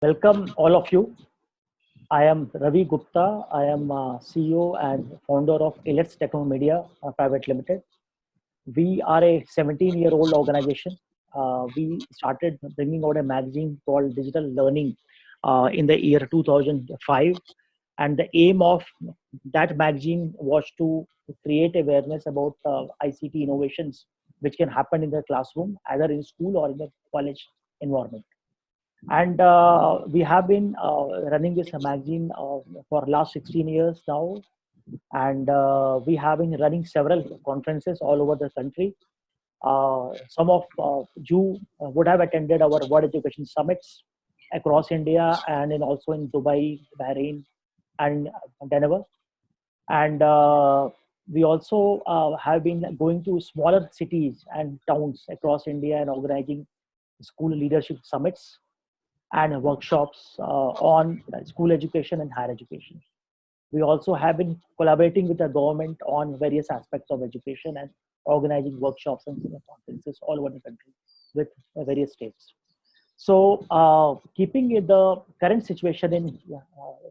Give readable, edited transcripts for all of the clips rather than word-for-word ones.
Welcome all of you. I am Ravi Gupta. I am CEO and founder of Elets Technomedia Private Limited. We are a 17-year-old organization. We started bringing out a magazine called Digital Learning in the year 2005. And the aim of that magazine was to create awareness about ICT innovations which can happen in the classroom, either in school or in the college environment. And we have been running this magazine for last 16 years now. And we have been running several conferences all over the country. Some of you would have attended our World Education Summits across India and also in Dubai, Bahrain, and Denver. And we also have been going to smaller cities and towns across India and organizing school leadership summits and workshops on school education and higher education. We also have been collaborating with the government on various aspects of education and organizing workshops and conferences all over the country with various states. So keeping the current situation in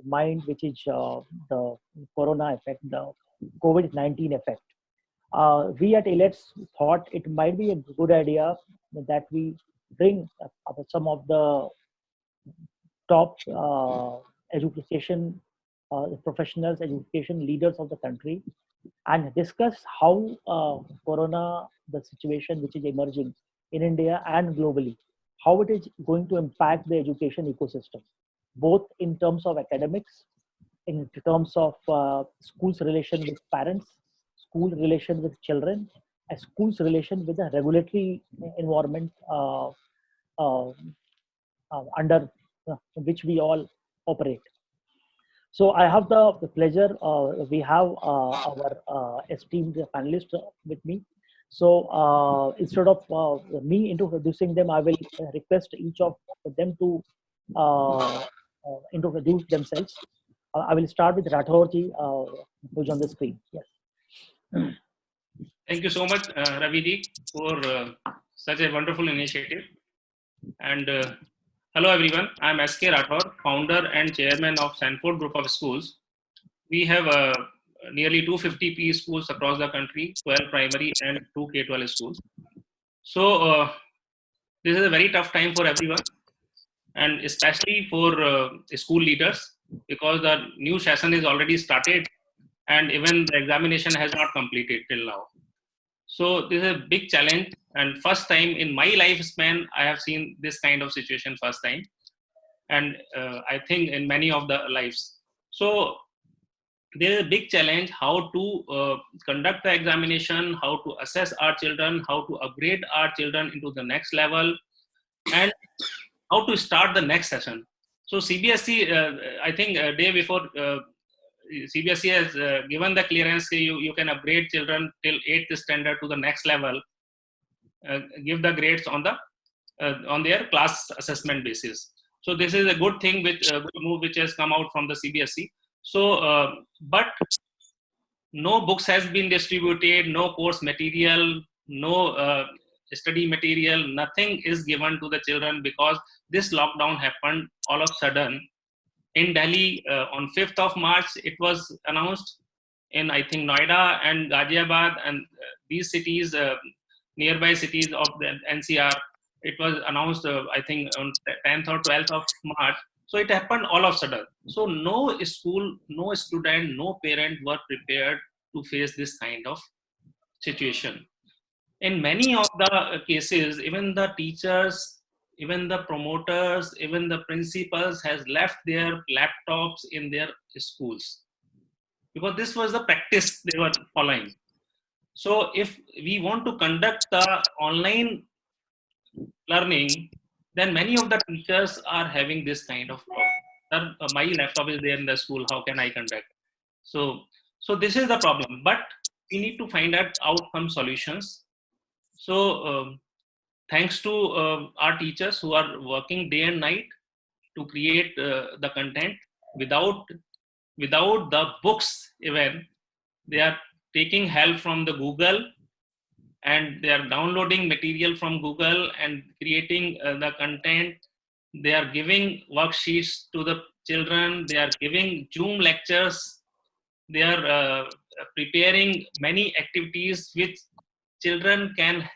mind, which is the corona effect, the COVID-19 effect, we at Elets thought it might be a good idea that we bring some of the top education professionals, education leaders of the country, and discuss how corona, the situation which is emerging in India and globally, how it is going to impact the education ecosystem, both in terms of academics, in terms of schools' relation with parents, school relation with children, and schools' relation with the regulatory environment under which we all operate. So I have the pleasure, we have our esteemed panelists with me. So instead of me introducing them, I will request each of them to introduce themselves. I will start with Rathorji, who's on the screen. Yes. Thank you so much, Raviji, for such a wonderful initiative. And hello, everyone. I'm S.K. Rathore, founder and chairman of Sanford Group of Schools. We have nearly 250 P schools across the country, 12 primary and 2 K-12 schools. So this is a very tough time for everyone, and especially for school leaders, because the new session is already started and even the examination has not completed till now. So this is a big challenge, and first time in my lifespan I have seen this kind of situation first time, and I think in many of the lives. So there is a big challenge how to conduct the examination, how to assess our children, how to upgrade our children into the next level, and how to start the next session. So CBSE, I think day before CBSE has given the clearance, you can upgrade children till 8th standard to the next level, give the grades on their class assessment basis. So this is a good thing, good move which has come out from the CBSE. So, but no books has been distributed, no course material, no study material, nothing is given to the children because this lockdown happened all of a sudden. In Delhi, on 5th of March, it was announced in, I think, Noida and Ghaziabad and these cities, nearby cities of the NCR. It was announced, I think, on 10th or 12th of March. So it happened all of a sudden. So no school, no student, no parent were prepared to face this kind of situation. In many of the cases, even the teachers, even the promoters, even the principals has left their laptops in their schools because this was the practice they were following. So if we want to conduct the online learning, then many of the teachers are having this kind of problem. My laptop is there in the school, how can I conduct? So this is the problem, but we need to find out some solutions. So thanks to our teachers who are working day and night to create the content without the books even. They are taking help from the Google and they are downloading material from Google and creating the content They are giving worksheets to the children. They are giving Zoom lectures. They are preparing many activities which children can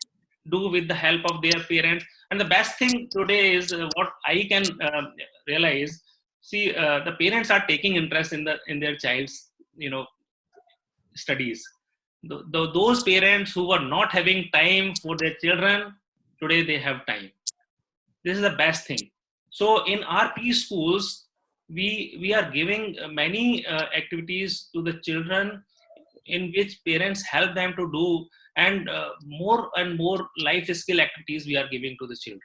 do with the help of their parents. And the best thing today is what I can realize. See, the parents are taking interest in their child's, studies. Those parents who were not having time for their children, today they have time. This is the best thing. So in our schools, we are giving many activities to the children in which parents help them to do, and more and more life skill activities we are giving to the children,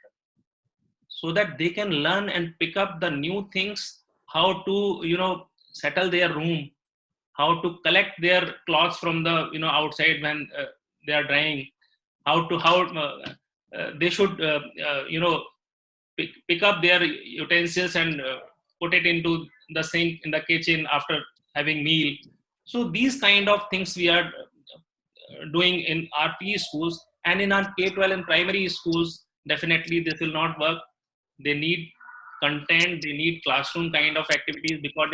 so that they can learn and pick up the new things, how to settle their room, how to collect their clothes from the outside when they are drying, how they should pick up their utensils and put it into the sink in the kitchen after having meal. So these kind of things we are doing in our schools. And in our K-12 and primary schools, definitely this will not work. They need content, they need classroom kind of activities, because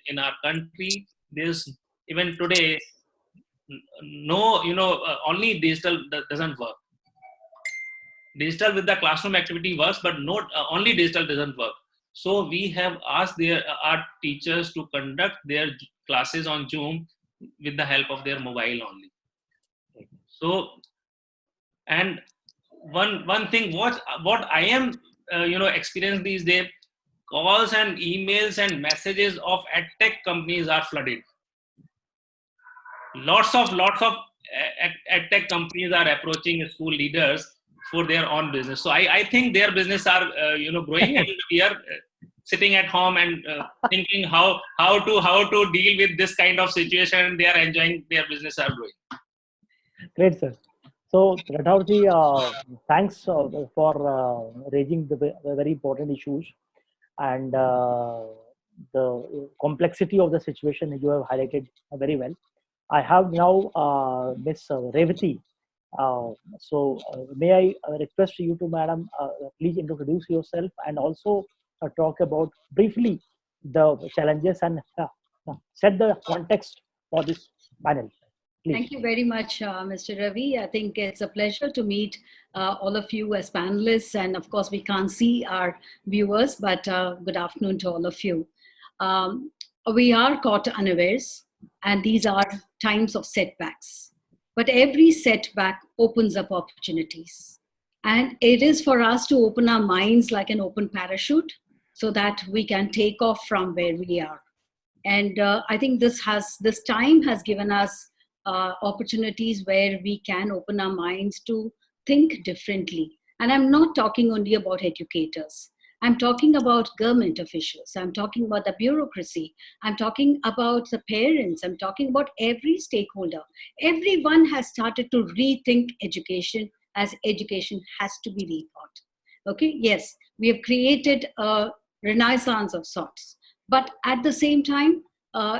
in our country, there's even today no, only digital doesn't work. Digital with the classroom activity works, but not only digital doesn't work. So we have asked our teachers to conduct their classes on Zoom with the help of their mobile only. So, and one thing, what I am experiencing these days, calls and emails and messages of edtech companies are flooded. Lots of edtech companies are approaching school leaders for their own business. So I think their business are growing, and we are sitting at home and thinking how to deal with this kind of situation. They are enjoying their business are growing. Great, sir. So, Radhaurji, thanks for raising the very important issues, and the complexity of the situation you have highlighted very well. I have now Miss Revati. May I request you to, madam, please introduce yourself and also talk about briefly the challenges and set the context for this panel. Please. Thank you very much, Mr. Ravi. I think it's a pleasure to meet all of you as panelists. And of course, we can't see our viewers, but good afternoon to all of you. We are caught unawares, and these are times of setbacks. But every setback opens up opportunities. And it is for us to open our minds like an open parachute so that we can take off from where we are. And I think this time has given us opportunities where we can open our minds to think differently. And I'm not talking only about educators. I'm talking about government officials. I'm talking about the bureaucracy. I'm talking about the parents. I'm talking about every stakeholder. Everyone has started to rethink education, as education has to be rethought. Okay, yes, we have created a renaissance of sorts. But at the same time,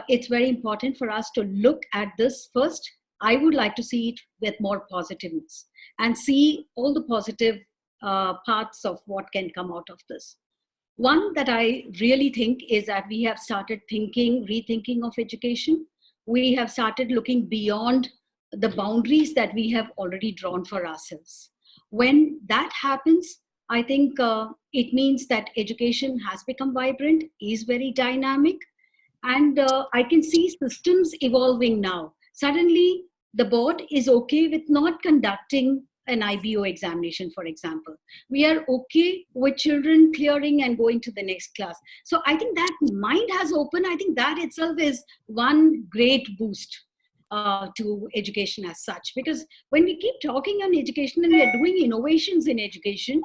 it's very important for us to look at this first. I would like to see it with more positiveness and see all the positive parts of what can come out of this. One that I really think is that we have started rethinking of education. We have started looking beyond the boundaries that we have already drawn for ourselves. When that happens, I think it means that education has become vibrant, is very dynamic, and I can see systems evolving now. Suddenly, the board is okay with not conducting an IBO examination, for example. We are okay with children clearing and going to the next class. So I think that mind has opened. I think that itself is one great boost to education as such. Because when we keep talking on education and we are doing innovations in education,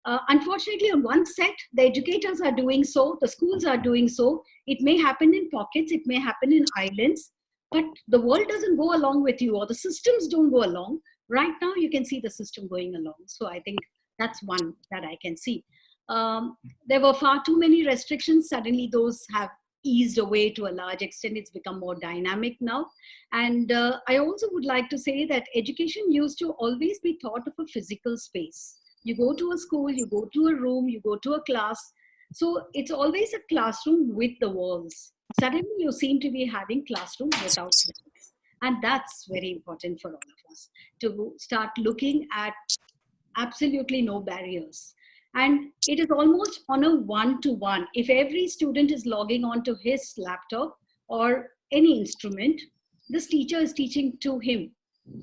unfortunately, on one set, the educators are doing so, the schools are doing so. It may happen in pockets, it may happen in islands, but the world doesn't go along with you, or the systems don't go along. Right now, you can see the system going along. So I think that's one that I can see. There were far too many restrictions. Suddenly, those have eased away to a large extent. It's become more dynamic now. And I also would like to say that education used to always be thought of a physical space. You go to a school, you go to a room, you go to a class. So it's always a classroom with the walls. Suddenly you seem to be having classroom without walls. And that's very important for all of us to start looking at absolutely no barriers. And it is almost on a one-to-one. If every student is logging on to his laptop or any instrument, this teacher is teaching to him.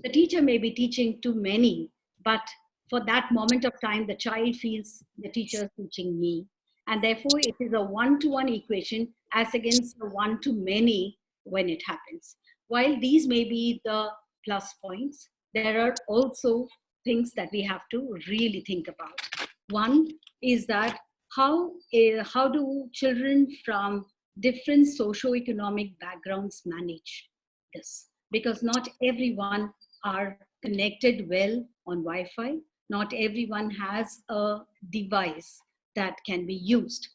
The teacher may be teaching to many, but for that moment of time, the child feels the teacher is teaching me. And therefore, it is a one-to-one equation as against a one-to-many when it happens. While these may be the plus points, there are also things that we have to really think about. One is that how do children from different socio-economic backgrounds manage this? Because not everyone are connected well on Wi-Fi. Not everyone has a device that can be used.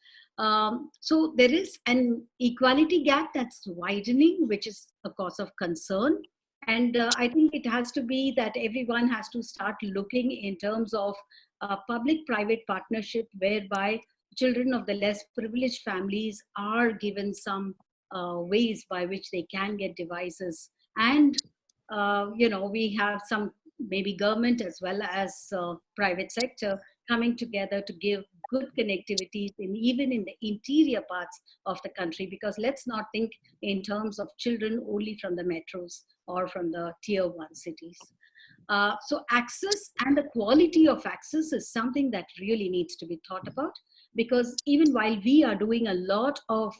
So there is an equality gap that's widening, which is a cause of concern. And I think it has to be that everyone has to start looking in terms of public-private partnership, whereby children of the less privileged families are given some ways by which they can get devices. And, we have some maybe government as well as private sector coming together to give good connectivities even in the interior parts of the country, because let's not think in terms of children only from the metros or from the tier 1 cities. So access and the quality of access is something that really needs to be thought about, because even while we are doing a lot of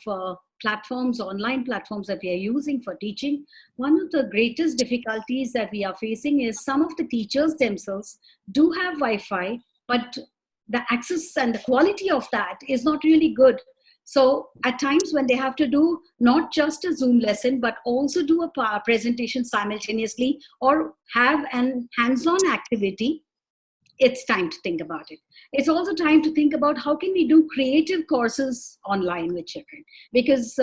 platforms, online platforms that we are using for teaching, one of the greatest difficulties that we are facing is some of the teachers themselves do have Wi-Fi, but the access and the quality of that is not really good. So at times when they have to do not just a Zoom lesson, but also do a presentation simultaneously or have an hands-on activity, it's time to think about it. It's also time to think about how can we do creative courses online with children, because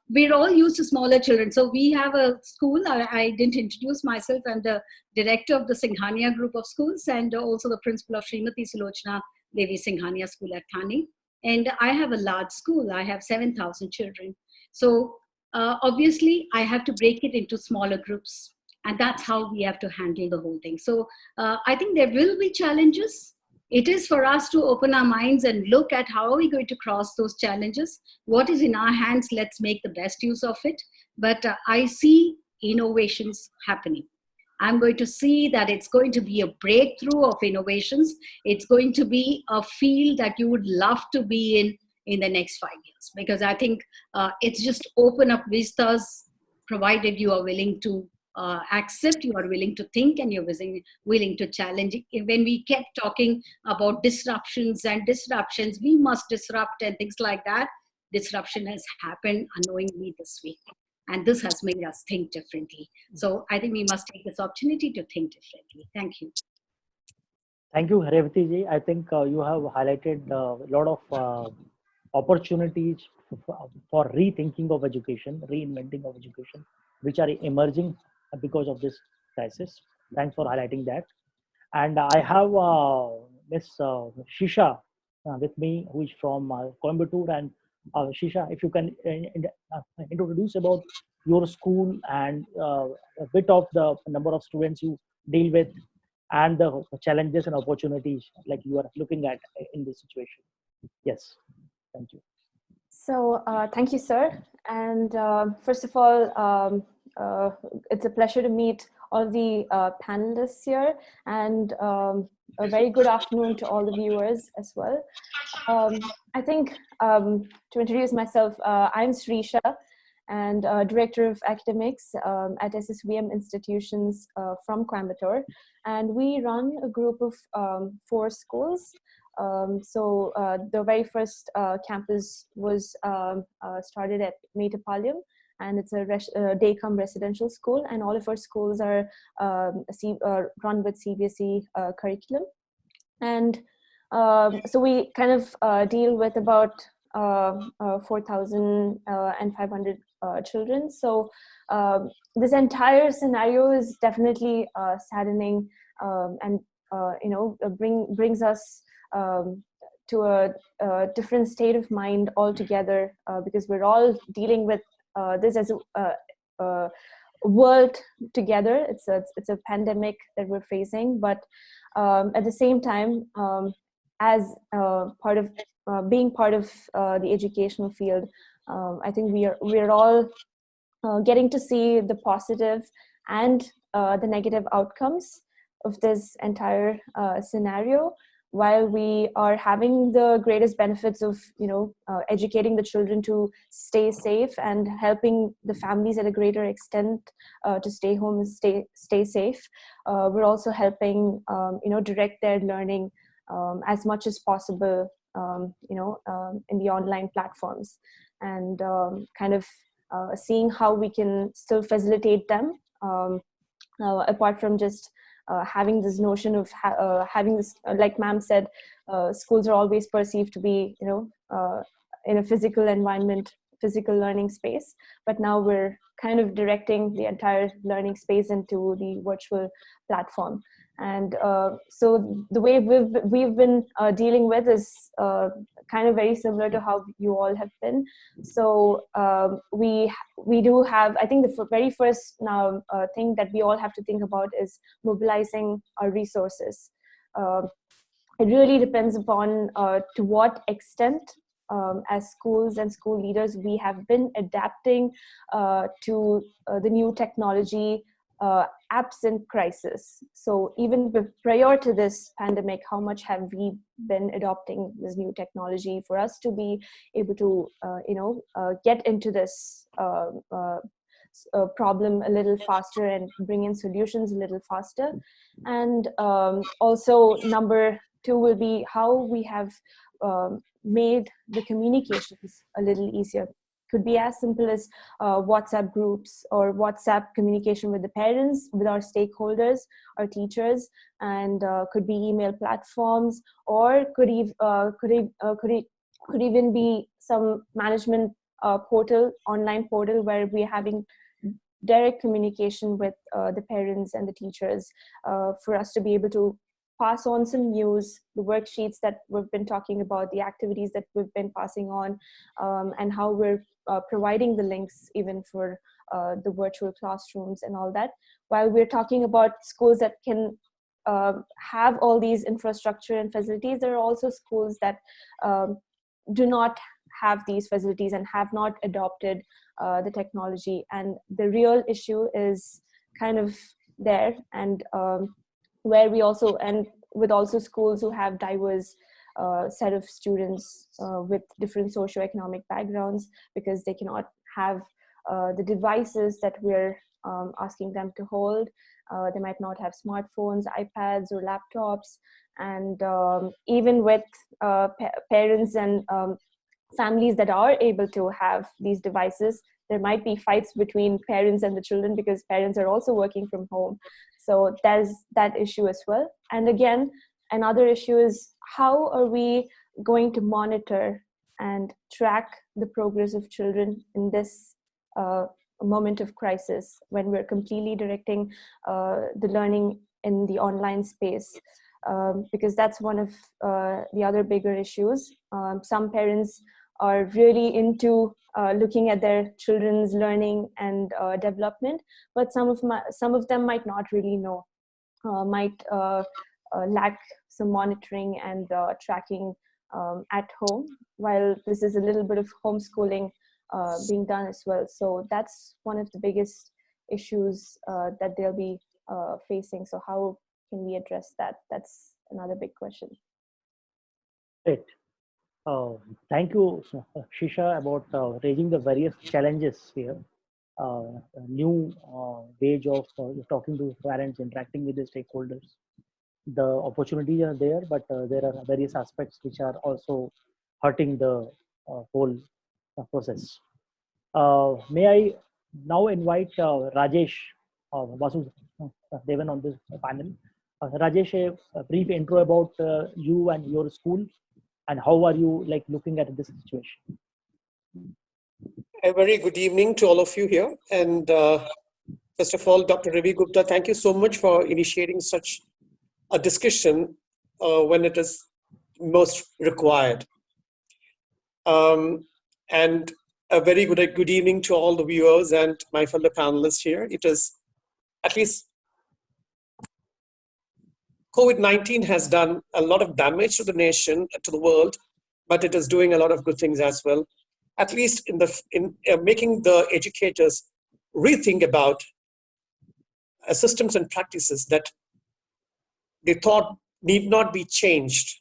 we're all used to smaller children. So we have a school, I didn't introduce myself, I'm the director of the Singhania group of schools and also the principal of Srimati Sulochana Devi Singhania School at Thane. And I have a large school, I have 7,000 children. So obviously I have to break it into smaller groups. And that's how we have to handle the whole thing. So I think there will be challenges. It is for us to open our minds and look at how are we going to cross those challenges. What is in our hands, let's make the best use of it. But I see innovations happening. I'm going to see that it's going to be a breakthrough of innovations. It's going to be a field that you would love to be in the next 5 years. Because I think it's just open up vistas, provided you are willing to accept, you are willing to think, and you're willing to challenge. When we kept talking about disruptions, we must disrupt and things like that, disruption has happened unknowingly this week. And this has made us think differently. So I think we must take this opportunity to think differently. Thank you. Thank you, Revati ji. I think you have highlighted a lot of opportunities for rethinking of education, reinventing of education, which are emerging because of this crisis. Thanks for highlighting that. And I have Miss Shisha with me, who is from Coimbatore. And Shisha, if you can introduce about your school and a bit of the number of students you deal with and the challenges and opportunities like you are looking at in this situation. Yes, thank you. So thank you, sir. And first of all, it's a pleasure to meet all the panelists here, and a very good afternoon to all the viewers as well. I think to introduce myself, I'm Srisha, and Director of Academics at SSVM institutions from Coimbatore. And we run a group of 4 schools. So the very first campus was started at Metepalayam, and it's a day-come residential school, and all of our schools are run with CBSE curriculum. And so we kind of deal with about 4,500 children. So this entire scenario is definitely saddening and brings us to a different state of mind altogether, because we're all dealing with this as a world together. It's a pandemic that we're facing, but at the same time, as part of being part of the educational field, I think we're all getting to see the positive and the negative outcomes of this entire scenario, while we are having the greatest benefits of educating the children to stay safe and helping the families at a greater extent to stay home and stay safe. We're also helping direct their learning as much as possible in the online platforms, and seeing how we can still facilitate them, apart from just having this notion of having this, like ma'am said, schools are always perceived to be in a physical environment, physical learning space, but now we're kind of directing the entire learning space into the virtual platform. And so the way we've been dealing with is kind of very similar to how you all have been. So we do have, I think the very first now thing that we all have to think about is mobilizing our resources. It really depends upon to what extent as schools and school leaders we have been adapting to the new technology absent crisis. So even prior to this pandemic, how much have we been adopting this new technology for us to be able to get into this problem a little faster and bring in solutions a little faster. And also number two will be how we have made the communications a little easier. Could be as simple as WhatsApp groups or WhatsApp communication with the parents, with our stakeholders, our teachers, and could be email platforms, or could even be some management portal, online portal, where we're having direct communication with the parents and the teachers for us to be able to pass on some news, the worksheets that we've been talking about, the activities that we've been passing on, and how we're providing the links even for the virtual classrooms and all that. While we're talking about schools that can have all these infrastructure and facilities, there are also schools that do not have these facilities and have not adopted the technology. And the real issue is kind of there, and where we also, and with also schools who have diverse set of students with different socioeconomic backgrounds, because they cannot have the devices that we're asking them to hold. They might not have smartphones, iPads, or laptops. And even with parents and families that are able to have these devices, there might be fights between parents and the children, because parents are also working from home. So there's that issue as well. And again, another issue is how are we going to monitor and track the progress of children in this moment of crisis, when we're completely directing the learning in the online space, because that's one of the other bigger issues. Some parents are really into looking at their children's learning and development, but some of them might not really know, might lack some monitoring and tracking at home, while this is a little bit of homeschooling being done as well. So that's one of the biggest issues that they'll be facing. So how can we address that? That's another big question. Great. Thank you, Shisha, about raising the various challenges here. New wage of talking to parents, interacting with the stakeholders. The opportunities are there, but there are various aspects which are also hurting the whole process. May I now invite Rajesh Vasudevan on this panel. Rajesh, a brief intro about you and your school, and how are you looking at this situation? A very good evening to all of you here. And first of all, Dr. Ravi Gupta, thank you so much for initiating such a discussion when it is most required. And a very good evening to all the viewers and my fellow panelists here. It is, at least COVID-19 has done a lot of damage to the nation, to the world, but it is doing a lot of good things as well. At least in making the educators rethink about systems and practices that they thought need not be changed.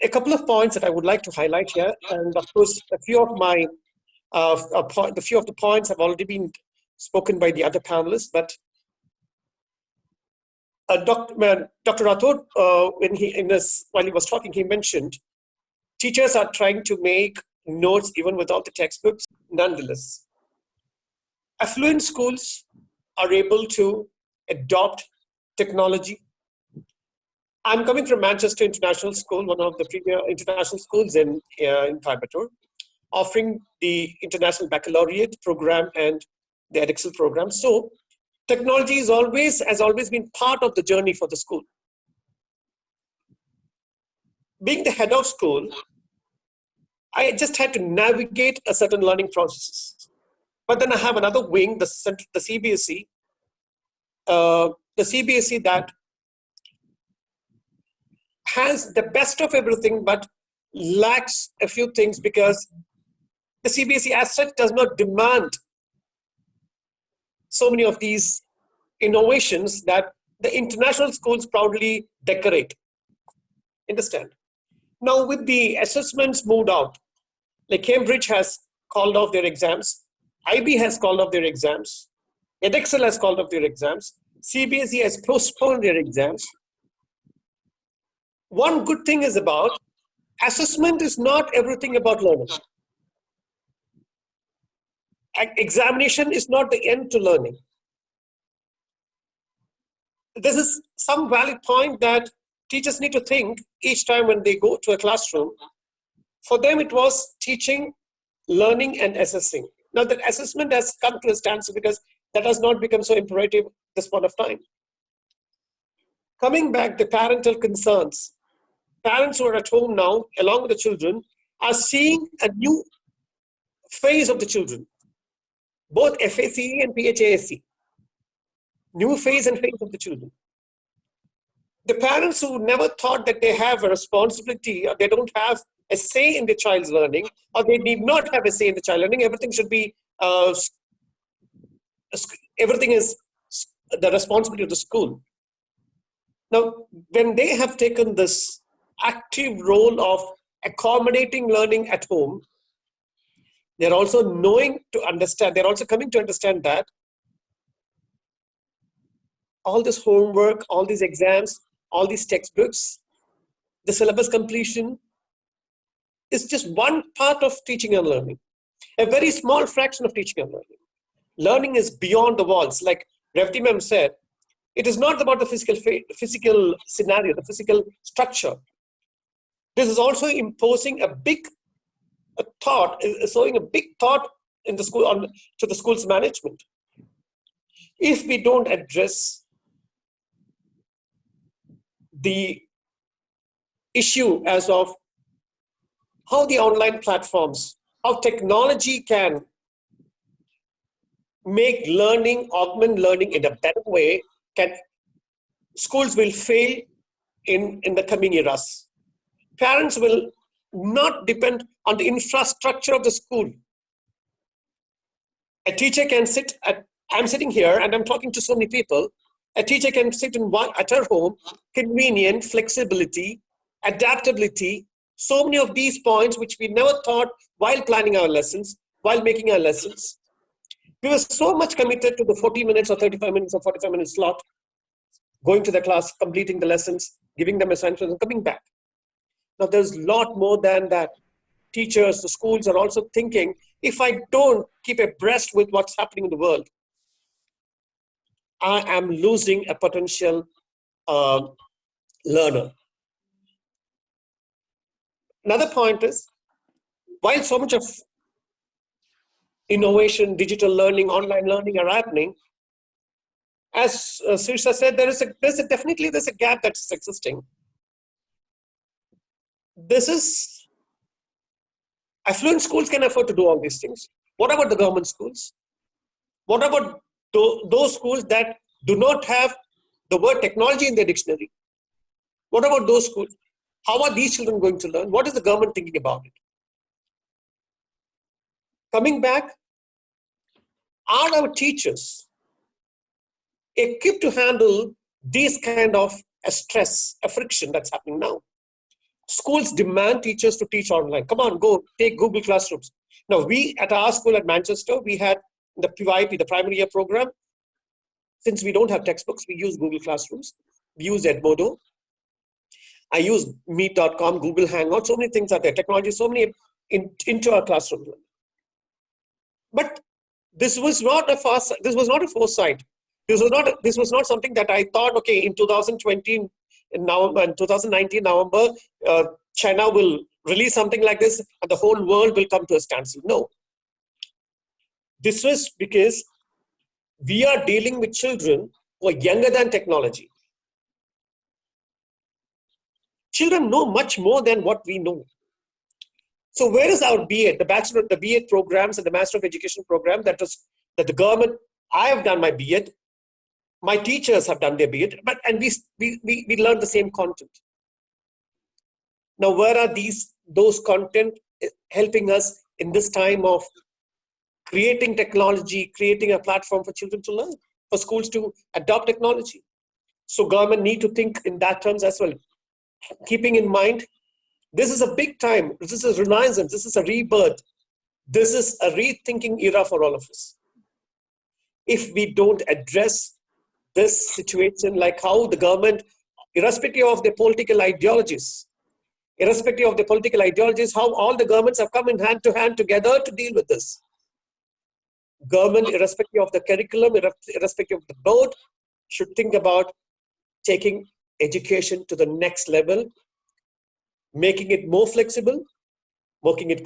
A couple of points that I would like to highlight here, and of course, a few of the points have already been spoken by the other panelists, but Dr. Rathod, while he was talking, he mentioned teachers are trying to make notes even without the textbooks. Nonetheless, affluent schools are able to adopt technology. I'm coming from Manchester International School, one of the premier international schools in Coimbatore, offering the International Baccalaureate program and the Edexcel program. So technology has always been part of the journey for the school. Being the head of school, I just had to navigate a certain learning processes. But then I have another wing, the CBSE, that has the best of everything, but lacks a few things because the CBSE as such does not demand so many of these innovations that the international schools proudly decorate. Understand? Now with the assessments moved out, like Cambridge has called off their exams, IB has called off their exams, Edexcel has called off their exams, CBSE has postponed their exams. One good thing is about assessment is not everything about learning. Examination is not the end to learning. This is some valid point that teachers need to think each time when they go to a classroom. For them, it was teaching, learning, and assessing. Now that assessment has come to a standstill because that has not become so imperative at this point of time. Coming back, the parental concerns. Parents who are at home now, along with the children, are seeing a new phase of the children, both FACE and PHASE. New phase and phase of the children. The parents who never thought that they have a responsibility or they don't have a say in the child's learning, or they need not have a say in the child learning, everything should be, everything is the responsibility of the school. Now, when they have taken this active role of accommodating learning at home, they're also coming to understand that all this homework, all these exams, all these textbooks, the syllabus completion is just one part of teaching and learning, a very small fraction of teaching and learning. Learning is beyond the walls. Like Revati ma'am said, it is not about the physical scenario, the physical structure. This is also imposing a big thought, showing a big thought in the school to the school's management. If we don't address the issue as of how the online platforms, how technology can make learning, augment learning in a better way, schools will fail in the coming eras. Parents will not depend on the infrastructure of the school. A teacher can I'm sitting here and I'm talking to so many people. A teacher can sit at her home, convenient, flexibility, adaptability, so many of these points which we never thought while planning our lessons, while making our lessons. We were so much committed to the 40 minutes or 35 minutes or 45 minute slot, going to the class, completing the lessons, giving them assignments and coming back. Now there's a lot more than that. Teachers, the schools are also thinking, if I don't keep abreast with what's happening in the world, I am losing a potential learner. Another point is, while so much of innovation, digital learning, online learning are happening, as Sirsha said, there's a gap that's existing. This is, affluent schools can afford to do all these things. What about the government schools? What about those schools that do not have the word technology in their dictionary? What about those schools? How are these children going to learn? What is the government thinking about it? Coming back, are our teachers equipped to handle this kind of a stress, a friction that's happening now? Schools demand teachers to teach online. Come on, go take Google Classrooms. Now, we at our school at Manchester, we had the PYP, the primary year program. Since we don't have textbooks, we use Google Classrooms. We use Edmodo. I use Meet.com, Google Hangout. So many things are there. Technology, so many into our classroom. But this was not a foresight. This was not something that I thought, okay, in 2020, in 2019 November, China will release something like this and the whole world will come to a standstill. No. This was because we are dealing with children who are younger than technology. Children know much more than what we know. So where is our BEd, the BEd programs and the Master of Education program that the government, I have done my BEd, my teachers have done their BEd, and we learn the same content. Now, where are those content helping us in this time of creating technology, creating a platform for children to learn, for schools to adopt technology? So government need to think in that terms as well. Keeping in mind, this is a big time. This is a renaissance. This is a rebirth. This is a rethinking era for all of us. If we don't address this situation, like how the government, irrespective of their political ideologies, how all the governments have come in hand to hand together to deal with this. Government, irrespective of the curriculum, irrespective of the board, should think about taking education to the next level, making it more flexible, making it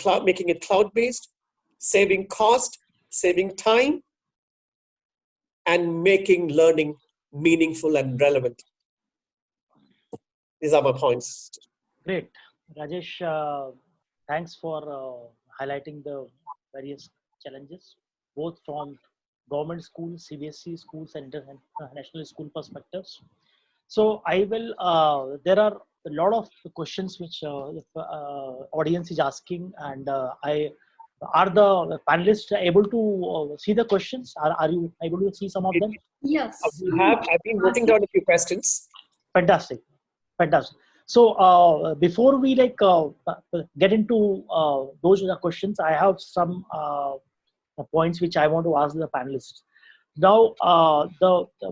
cloud-based, saving cost, saving time, and making learning meaningful and relevant. These are my points. Great. Rajesh, thanks for highlighting the various challenges, both from government schools, CBSE schools, and international school perspectives. So I will, there are a lot of questions which audience is asking, and are the panelists able to see the questions? Are you able to see some of them? Yes. I've been noting down a few questions. Fantastic. So before we get into those questions, I have some points which I want to ask the panelists. Now,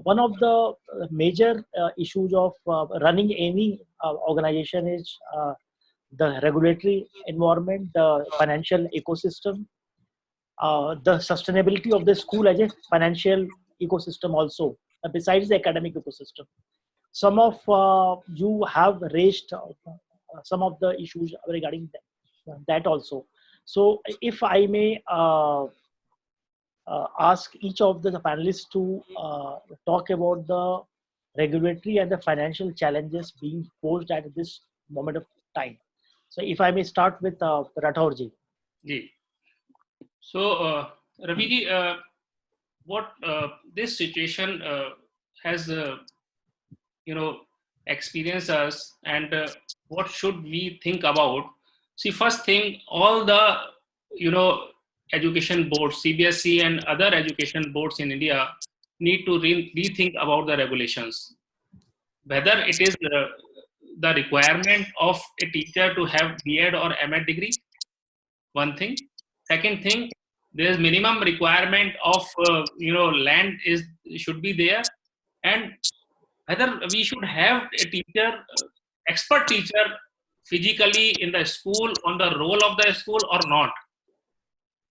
one of the major issues of running any organization is the regulatory environment, the financial ecosystem, the sustainability of the school as a financial ecosystem also, besides the academic ecosystem. Some of you have raised some of the issues regarding that also. So if I may ask each of the panelists to talk about the regulatory and the financial challenges being posed at this moment of time. So if I may start with Rathaurji. So Raviji, what this situation has experienced us, and what should we think about? See, first thing, all the education boards, CBSE and other education boards in India need to rethink about the regulations. Whether it is the requirement of a teacher to have BEd or MEd degree, one thing. Second thing, there is minimum requirement of land should be there, and whether we should have a teacher, expert teacher, physically in the school on the role of the school or not.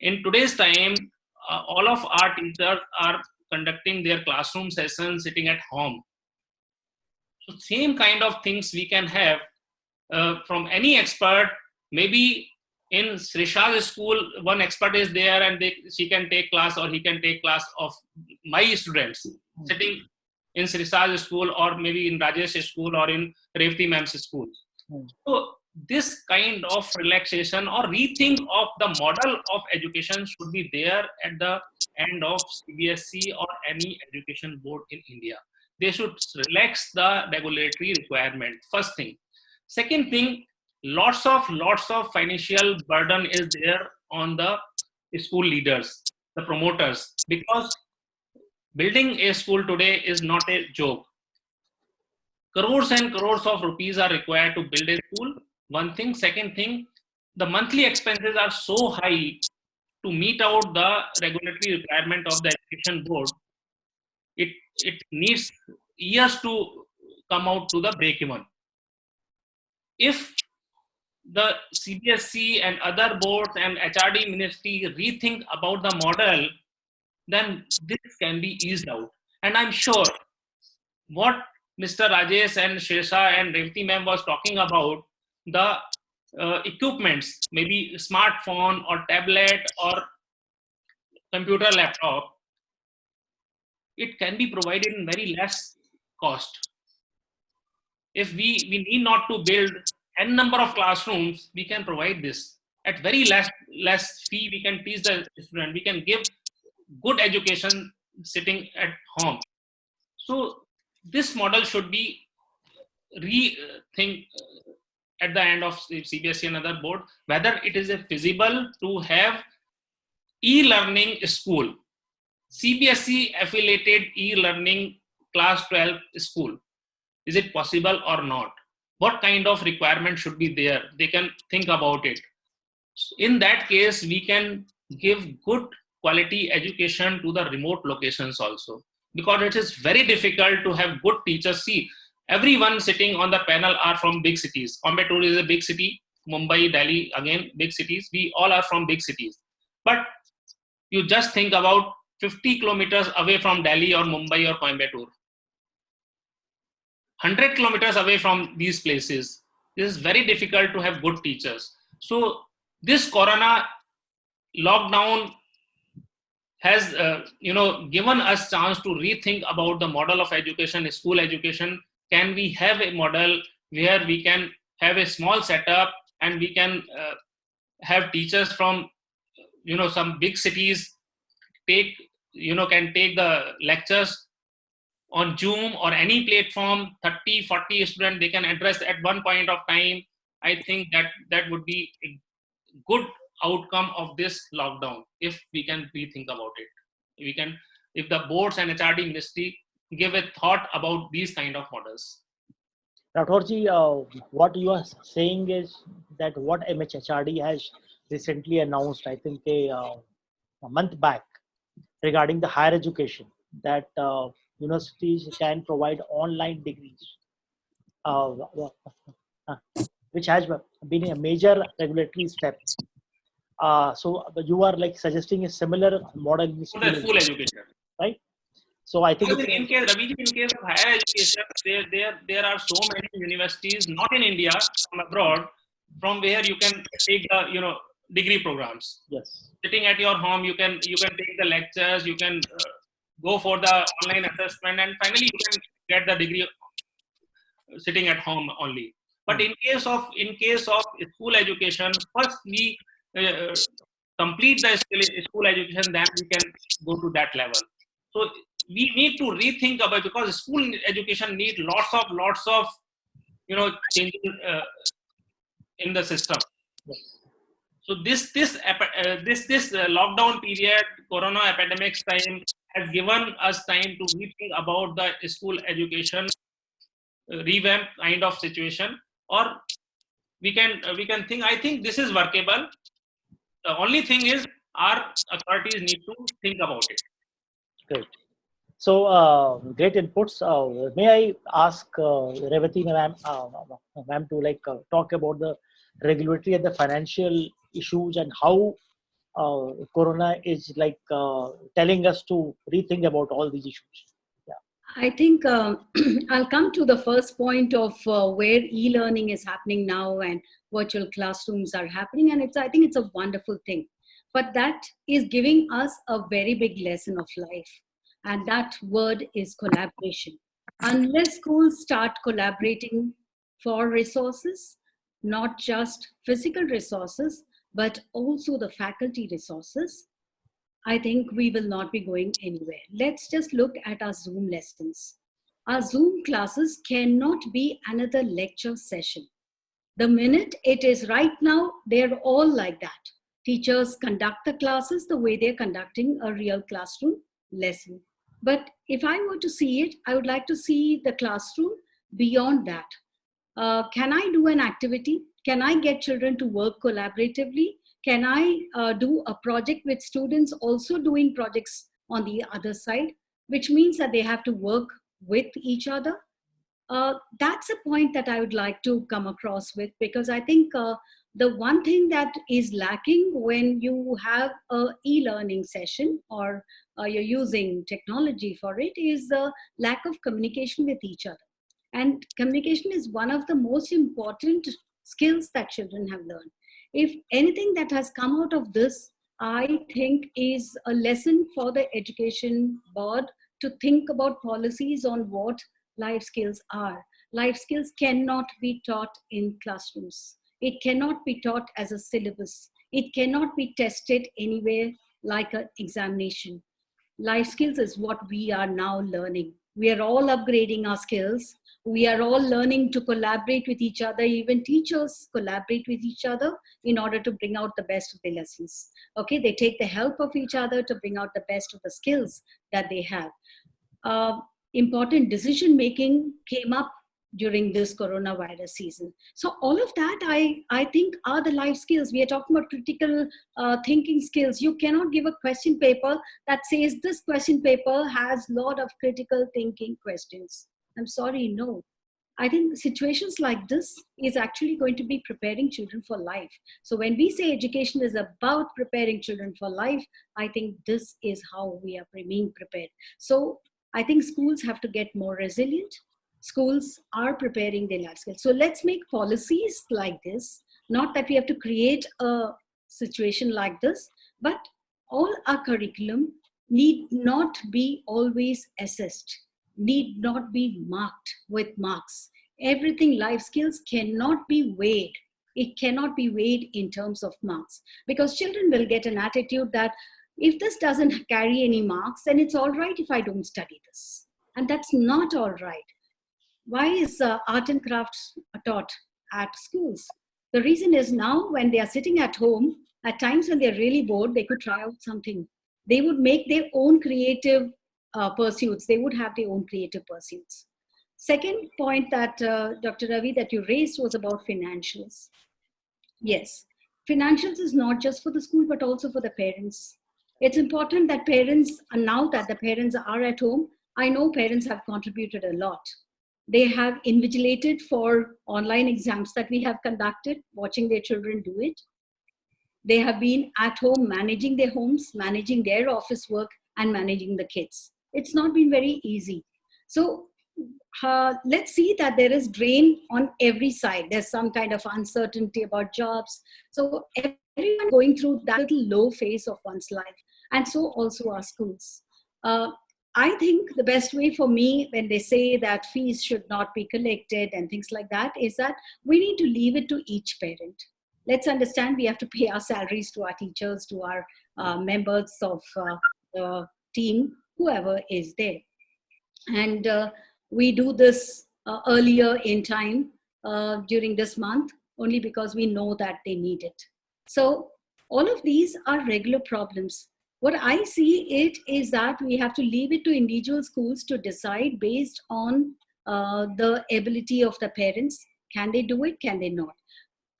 In today's time, all of our teachers are conducting their classroom sessions sitting at home. So same kind of things we can have from any expert. Maybe in Srisha's school, one expert is there and she can take class or he can take class of my students sitting in Srisha's school or maybe in Rajesh's school or in Revati ma'am's school. So this kind of relaxation or rethink of the model of education should be there at the end of CBSE or any education board in India. They should relax the regulatory requirement, first thing. Second thing, lots of financial burden is there on the school leaders, the promoters, because building a school today is not a joke. Crores and crores of rupees are required to build a school. One thing. Second thing, the monthly expenses are so high to meet out the regulatory requirement of the education board. It needs years to come out to the break even. If the CBSE and other boards and HRD ministry rethink about the model, then this can be eased out. And I'm sure what Mr. Rajesh and Shesha and Revati ma'am was talking about, the equipments, maybe smartphone or tablet or computer laptop, it can be provided in very less cost. If we need not to build n number of classrooms, we can provide this at very less fee. We can teach the student, we can give good education sitting at home. So this model should be rethink at the end of CBSE and other board, whether it is feasible to have e-learning school, CBSE affiliated e-learning class 12 school. Is it possible or not? What kind of requirement should be there? They can think about it. In that case, we can give good quality education to the remote locations also, because it is very difficult to have good teachers. See, everyone sitting on the panel are from big cities. Coimbatore is a big city. Mumbai, Delhi, again, big cities. We all are from big cities. But you just think about 50 kilometers away from Delhi or Mumbai or Coimbatore. 100 kilometers away from these places. It is very difficult to have good teachers. So this Corona lockdown has given us chance to rethink about the model of education, school education. Can we have a model where we can have a small setup and we can have teachers from some big cities can take the lectures on Zoom or any platform, 30, 40 students they can address at one point of time. I think that would be a good outcome of this lockdown if we can rethink about it. If the boards and HRD ministry give a thought about these kind of models. Rathorji, what you are saying is that what MHRD has recently announced, I think a month back, regarding the higher education, that universities can provide online degrees, which has been a major regulatory step. So you are like suggesting a similar model in school education, right? So I think in case of higher education, there are so many universities, not in India, from abroad, from where you can take the degree programs. Yes. Sitting at your home, you can take the lectures, you can go for the online assessment, and finally you can get the degree sitting at home only. But in case of school education, first we complete the school education, then we can go to that level. So we need to rethink about, because school education needs lots of changes in the system. Yes. So this lockdown period, Corona epidemics time, has given us time to rethink about the school education revamp kind of situation, or we can think. I think this is workable. The only thing is our authorities need to think about it. Great. So great inputs. May I ask Revati ma'am to talk about the regulatory and the financial issues and how Corona is telling us to rethink about all these issues. Yeah. I think I'll come to the first point of where e-learning is happening now and virtual classrooms are happening. And I think it's a wonderful thing. But that is giving us a very big lesson of life. And that word is collaboration. Unless schools start collaborating for resources, not just physical resources, but also the faculty resources, I think we will not be going anywhere. Let's just look at our Zoom lessons. Our Zoom classes cannot be another lecture session. The minute it is right now, they're all like that. Teachers conduct the classes the way they're conducting a real classroom lesson. But if I were to see it, I would like to see the classroom beyond that. Can I do an activity? Can I get children to work collaboratively? Can I do a project with students also doing projects on the other side, which means that they have to work with each other? That's a point that I would like to come across with, because I think the one thing that is lacking when you have a e-learning session or you're using technology for it is the lack of communication with each other. And communication is one of the most important skills that children have learned. If anything that has come out of this, I think is a lesson for the education board to think about policies on what life skills are. Life skills cannot be taught in classrooms. It cannot be taught as a syllabus. It cannot be tested anywhere like an examination. Life skills is what we are now learning. We are all upgrading our skills. We are all learning to collaborate with each other. Even teachers collaborate with each other in order to bring out the best of their lessons. Okay, they take the help of each other to bring out the best of the skills that they have. Important decision making came up during this coronavirus season. So all of that, I think, are the life skills. We are talking about critical thinking skills. You cannot give a question paper that says this question paper has a lot of critical thinking questions. I'm sorry, no. I think situations like this is actually going to be preparing children for life. So when we say education is about preparing children for life, I think this is how we are being prepared. So I think schools have to get more resilient. Schools are preparing their life skills. So let's make policies like this, not that we have to create a situation like this, but all our curriculum need not be always assessed, need not be marked with marks. Everything life skills cannot be weighed. It cannot be weighed in terms of marks, because children will get an attitude that if this doesn't carry any marks, then it's all right if I don't study this. And that's not all right. Why is art and crafts taught at schools? The reason is now when they are sitting at home, at times when they're really bored, they could try out something. They would make their own creative pursuits. They would have their own creative pursuits. Second point that Dr. Ravi, that you raised was about financials. Yes, financials is not just for the school, but also for the parents. It's important that parents, now that the parents are at home, I know parents have contributed a lot. They have invigilated for online exams that we have conducted, watching their children do it. They have been at home managing their homes, managing their office work, and managing the kids. It's not been very easy. So let's see that there is drain on every side. There's some kind of uncertainty about jobs. So everyone going through that little low phase of one's life. And so also our schools. I think the best way for me when they say that fees should not be collected and things like that is that we need to leave it to each parent. Let's understand we have to pay our salaries to our teachers, to our members of the team, whoever is there. And we do this earlier in time during this month, only because we know that they need it. So all of these are regular problems. What I see it is that we have to leave it to individual schools to decide based on the ability of the parents. Can they do it? Can they not?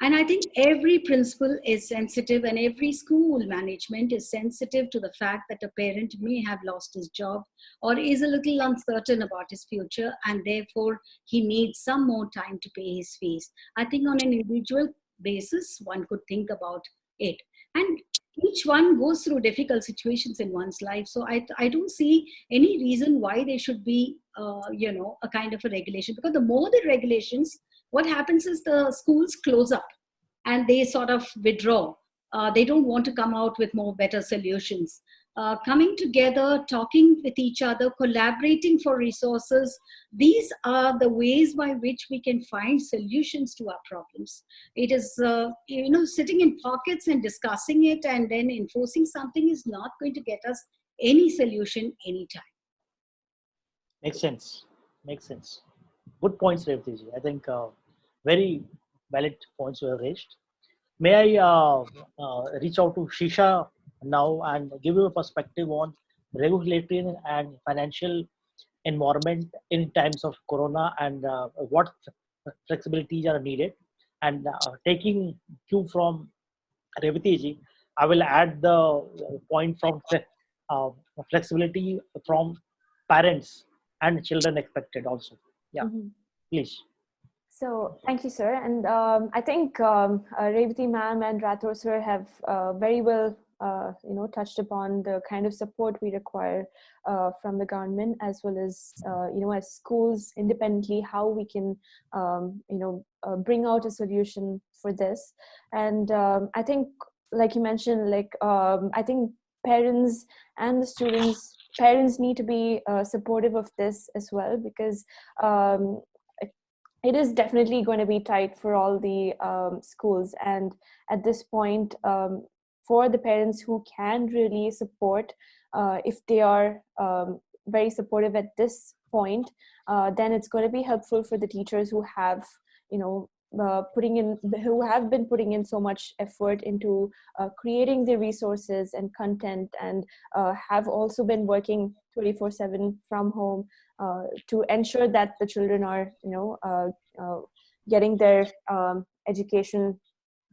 And I think every principal is sensitive, and every school management is sensitive to the fact that a parent may have lost his job or is a little uncertain about his future, and therefore he needs some more time to pay his fees. I think on an individual basis, one could think about it. And each one goes through difficult situations in one's life. So I don't see any reason why there should be, a kind of a regulation, because the more the regulations, what happens is the schools close up and they sort of withdraw. They don't want to come out with more better solutions. Coming together, talking with each other, collaborating for resources, these are the ways by which we can find solutions to our problems. It is, sitting in pockets and discussing it and then enforcing something is not going to get us any solution anytime. Makes sense. Makes sense. Good points, Revati ji. I think very valid points were raised. May I reach out to Shisha now and give you a perspective on regulatory and financial environment in times of Corona, and what flexibilities are needed. And taking cue from Revati ji, I will add the point from flexibility from parents and children expected also. Yeah, please. So thank you, sir. And I think Revati ma'am and Rathore sir have very well, touched upon the kind of support we require from the government, as well as, as schools independently, how we can, bring out a solution for this. And I think, like you mentioned, I think parents and the students, parents need to be supportive of this as well, because it is definitely going to be tight for all the schools. And at this point, for the parents who can really support, if they are very supportive at this point, then it's going to be helpful for the teachers who have, who have been putting in so much effort into creating the resources and content, and have also been working 24/7 from home to ensure that the children are, getting their education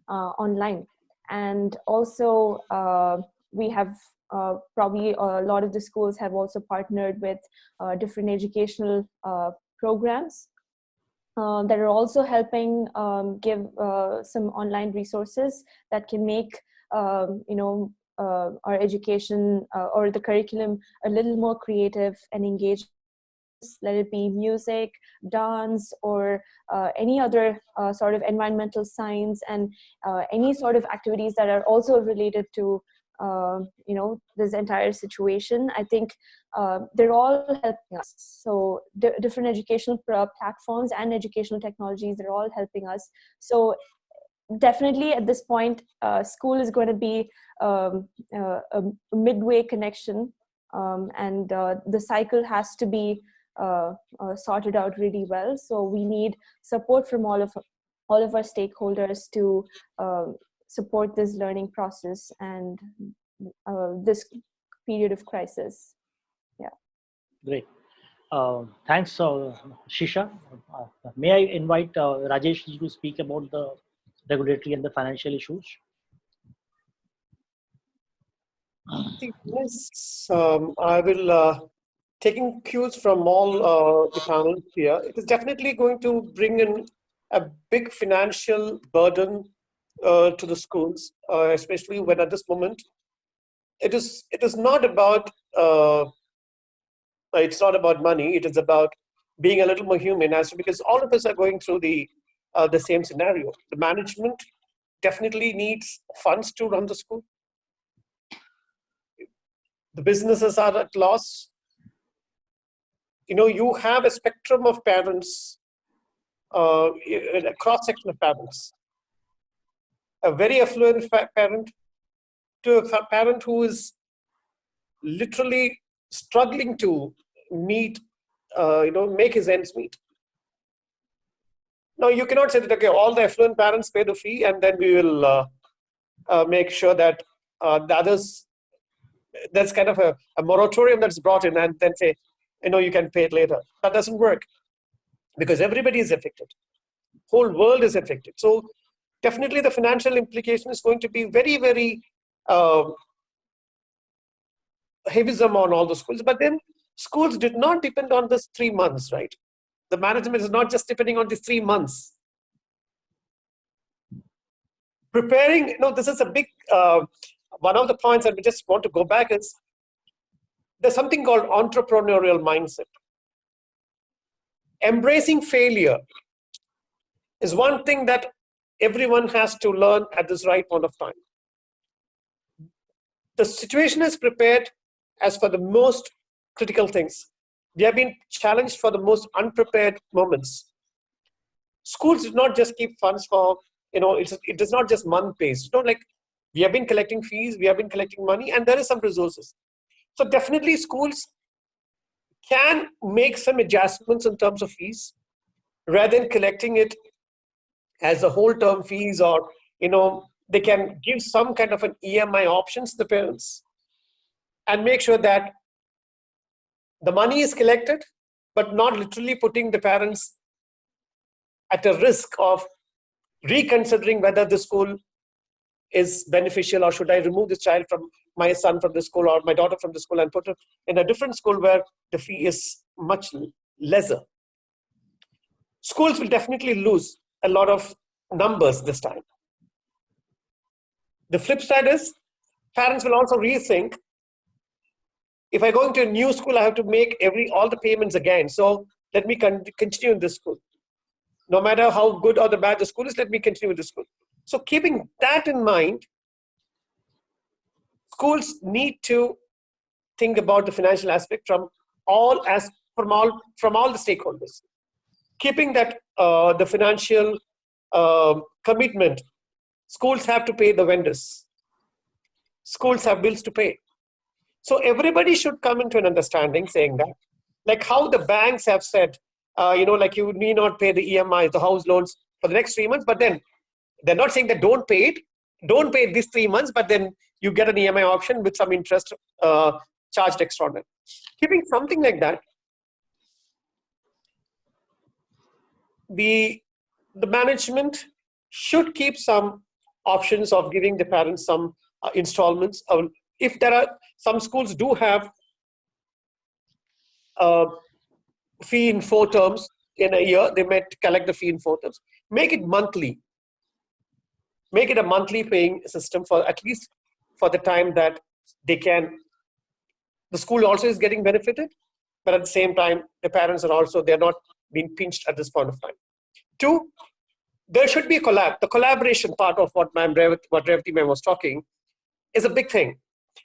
online. And also we have probably a lot of the schools have also partnered with different educational programs that are also helping give some online resources that can make our education or the curriculum a little more creative and engaged. Let it be music, dance, or any other sort of environmental science, and any sort of activities that are also related to this entire situation. I think they're all helping us. So different educational platforms and educational technologies, they're all helping us. So definitely at this point, school is going to be a midway connection, and the cycle has to be sorted out really well. So we need support from all of our stakeholders to support this learning process and this period of crisis. Yeah. Great. Thanks, Shisha. May I invite Rajesh ji to speak about the regulatory and the financial issues? Yes, I will, taking cues from all the panel here, it is definitely going to bring in a big financial burden to the schools, especially when at this moment, it is not about it's not about money. It is about being a little more human, because all of us are going through the same scenario. The management definitely needs funds to run the school. The businesses are at loss. You have a spectrum of parents, a cross-section of parents. A very affluent parent to a parent who is literally struggling to meet, make his ends meet. Now, you cannot say that, okay, all the affluent parents pay the fee and then we will make sure that the others, there's kind of a moratorium that's brought in and then say, you can pay it later. That doesn't work, because everybody is affected. Whole world is affected. So definitely the financial implication is going to be very, very heavisome on all the schools. But then schools did not depend on this 3 months, right? The management is not just depending on these 3 months. Preparing, this is a big one of the points that we just want to go back is there's something called entrepreneurial mindset. Embracing failure is one thing that everyone has to learn at this right point of time. The situation is prepared as for the most critical things. We have been challenged for the most unprepared moments. Schools do not just keep funds for, it is not just month-based. It's not like we have been collecting fees, we have been collecting money, and there is some resources. So definitely schools can make some adjustments in terms of fees rather than collecting it as a whole term fees, or, they can give some kind of an EMI options to the parents and make sure that the money is collected, but not literally putting the parents at a risk of reconsidering whether the school is beneficial, or should I remove this child from my son from the school or my daughter from the school and put it in a different school where the fee is much lesser. Schools will definitely lose a lot of numbers this time. The flip side is parents will also rethink, if I go into a new school, I have to make all the payments again. So let me continue in this school. No matter how good or the bad the school is, let me continue with the school. So keeping that in mind, schools need to think about the financial aspect from all the stakeholders. Keeping that the financial commitment, schools have to pay the vendors. Schools have bills to pay. So everybody should come into an understanding saying that, like how the banks have said, like you need not pay the EMI, the house loans for the next 3 months, but then they're not saying that don't pay these 3 months, but then you get an EMI option with some interest charged extra on it. Keeping something like that, the management should keep some options of giving the parents some installments. If there are some schools do have fee in 4 terms in a year, they might collect the fee in 4 terms. Make it monthly. Make it a monthly paying system for at least for the time that they can. The school also is getting benefited, but at the same time, the parents are also, they're not being pinched at this point of time. 2, there should be the collaboration part of what Revati ma'am was talking is a big thing.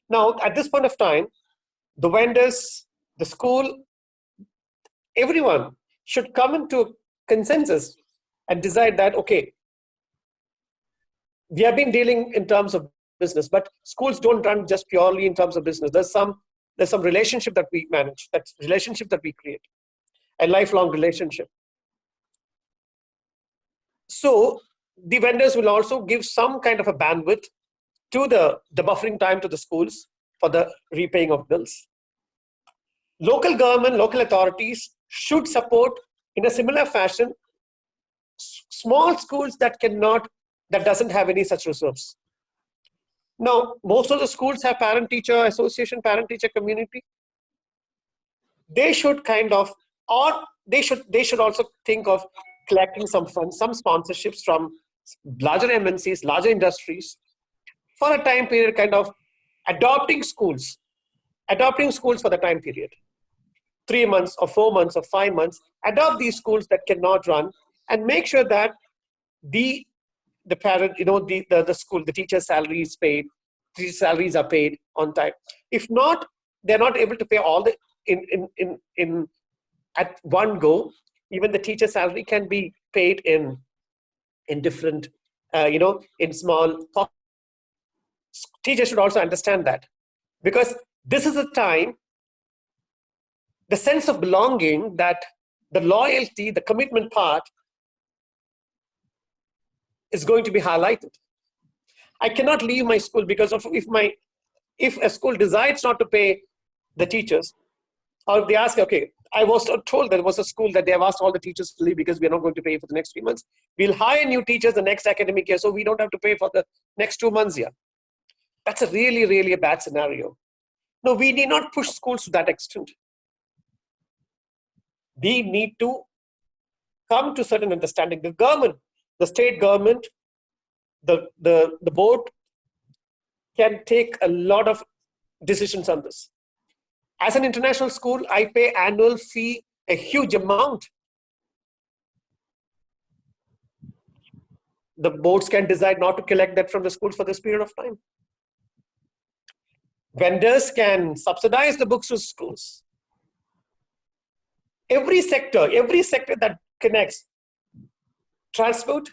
Now, at this point of time, the vendors, the school, everyone should come into consensus and decide that, okay, we have been dealing in terms of business, but schools don't run just purely in terms of business. There's some relationship that we manage, that relationship that we create, a lifelong relationship. So the vendors will also give some kind of a bandwidth to the buffering time to the schools for the repaying of bills. Local government, local authorities should support in a similar fashion small schools that doesn't have any such reserves. Now, most of the schools have parent-teacher association, parent-teacher community. They should they should also think of collecting some funds, some sponsorships from larger MNCs, larger industries, for a time period, kind of adopting schools for the time period. 3 months or 4 months or 5 months, adopt these schools that cannot run and make sure that the parent, the school, the teacher's salary is paid, teacher salaries are paid on time. If not, they're not able to pay all the at one go. Even the teacher salary can be paid in different, in small pockets. Teachers should also understand that, because this is a time, the sense of belonging, that the loyalty, the commitment part is going to be highlighted. I cannot leave my school because of if a school decides not to pay the teachers, or they ask, okay, I was told there was a school that they have asked all the teachers to leave because we are not going to pay for the next 3 months. We'll hire new teachers the next academic year, so we don't have to pay for the next 2 months here. That's a really, really a bad scenario. No, we need not push schools to that extent. We need to come to certain understanding. The government, the state government, the board, can take a lot of decisions on this. As an international school, I pay annual fee, a huge amount. The boards can decide not to collect that from the schools for this period of time. Vendors can subsidize the books to schools. Every sector that connects, transport.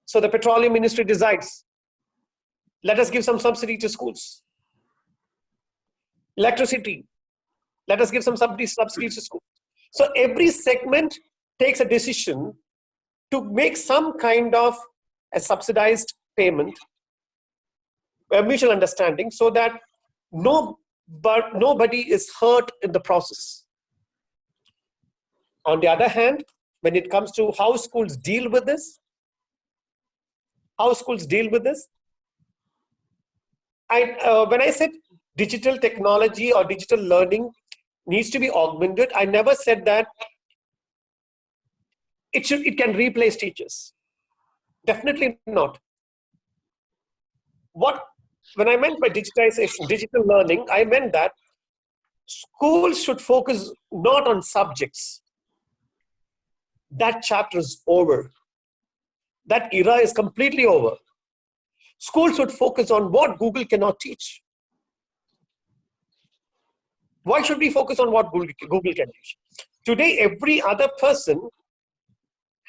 So the petroleum ministry decides, let us give some subsidy to schools. Electricity, let us give some subsidies to schools. So every segment takes a decision to make some kind of a subsidized payment, a mutual understanding, so that nobody is hurt in the process. On the other hand, when it comes to how schools deal with this, when I said digital technology or digital learning needs to be augmented, I never said that it can replace teachers. Definitely not. When I meant by digitization, digital learning, I meant that schools should focus not on subjects. That chapter is over. That era is completely over. Schools should focus on what Google cannot teach. Why should we focus on what Google can teach? Today, every other person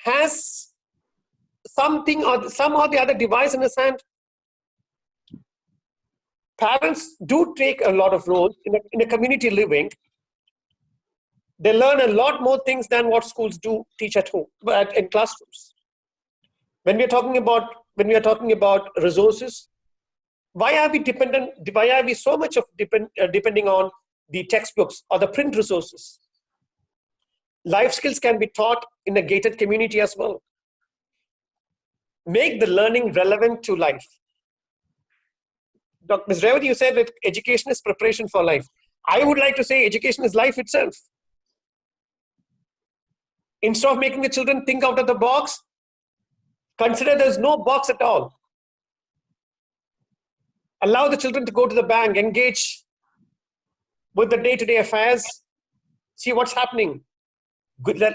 has something or some or the other device in his hand. Parents do take a lot of role in a community living. They learn a lot more things than what schools do teach at home, but in classrooms. When we are talking about resources, why are we so much of depending on the textbooks or the print resources? Life skills can be taught in a gated community as well. Make the learning relevant to life. Ms. Revati, you said that education is preparation for life. I would like to say education is life itself. Instead of making the children think out of the box, consider there's no box at all. Allow the children to go to the bank, engage with the day-to-day affairs, see what's happening.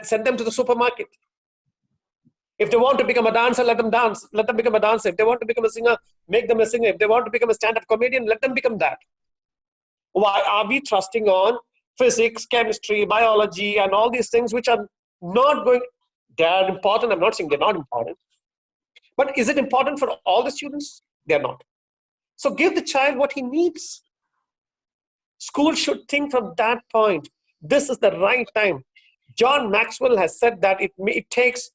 Send them to the supermarket. If they want to become a dancer, let them dance. Let them become a dancer. If they want to become a singer, make them a singer. If they want to become a stand-up comedian, let them become that. Why are we trusting on physics, chemistry, biology, and all these things which are not going, they're important. I'm not saying they're not important. But is it important for all the students? They're not. So give the child what he needs. School should think from that point. This is the right time. John Maxwell has said that it takes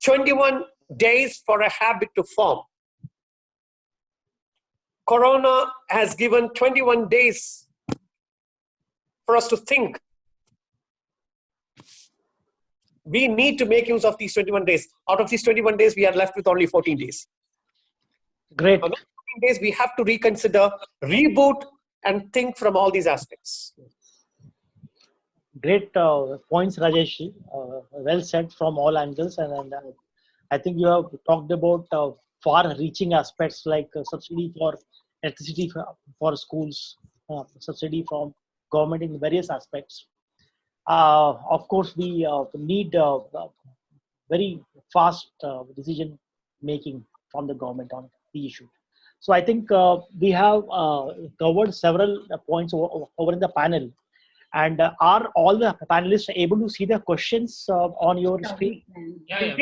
21 days for a habit to form. Corona has given 21 days for us to think. We need to make use of these 21 days. Out of these 21 days, we are left with only 14 days. Great. On those 14 days, we have to reconsider, reboot, and think from all these aspects. Great points, Rajesh. Well said from all angles. And I think you have talked about far-reaching aspects like subsidy for electricity for schools, subsidy from government in various aspects. Of course, we need very fast decision making from the government on the issue. So I think we have covered several points over in the panel. And are all the panelists able to see the questions on your screen? Yeah.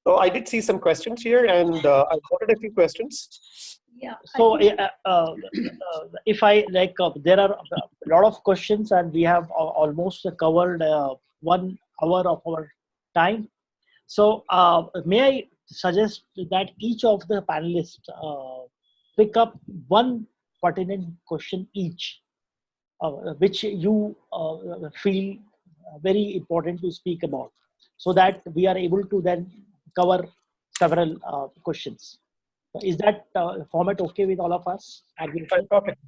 I did see some questions here, and I voted a few questions. Yeah. So if I like, there are a lot of questions, and we have almost covered 1 hour of our time. So may I suggest that each of the panelists pick up one pertinent question each, which you feel very important to speak about, so that we are able to then cover several questions. Is that format okay with all of us?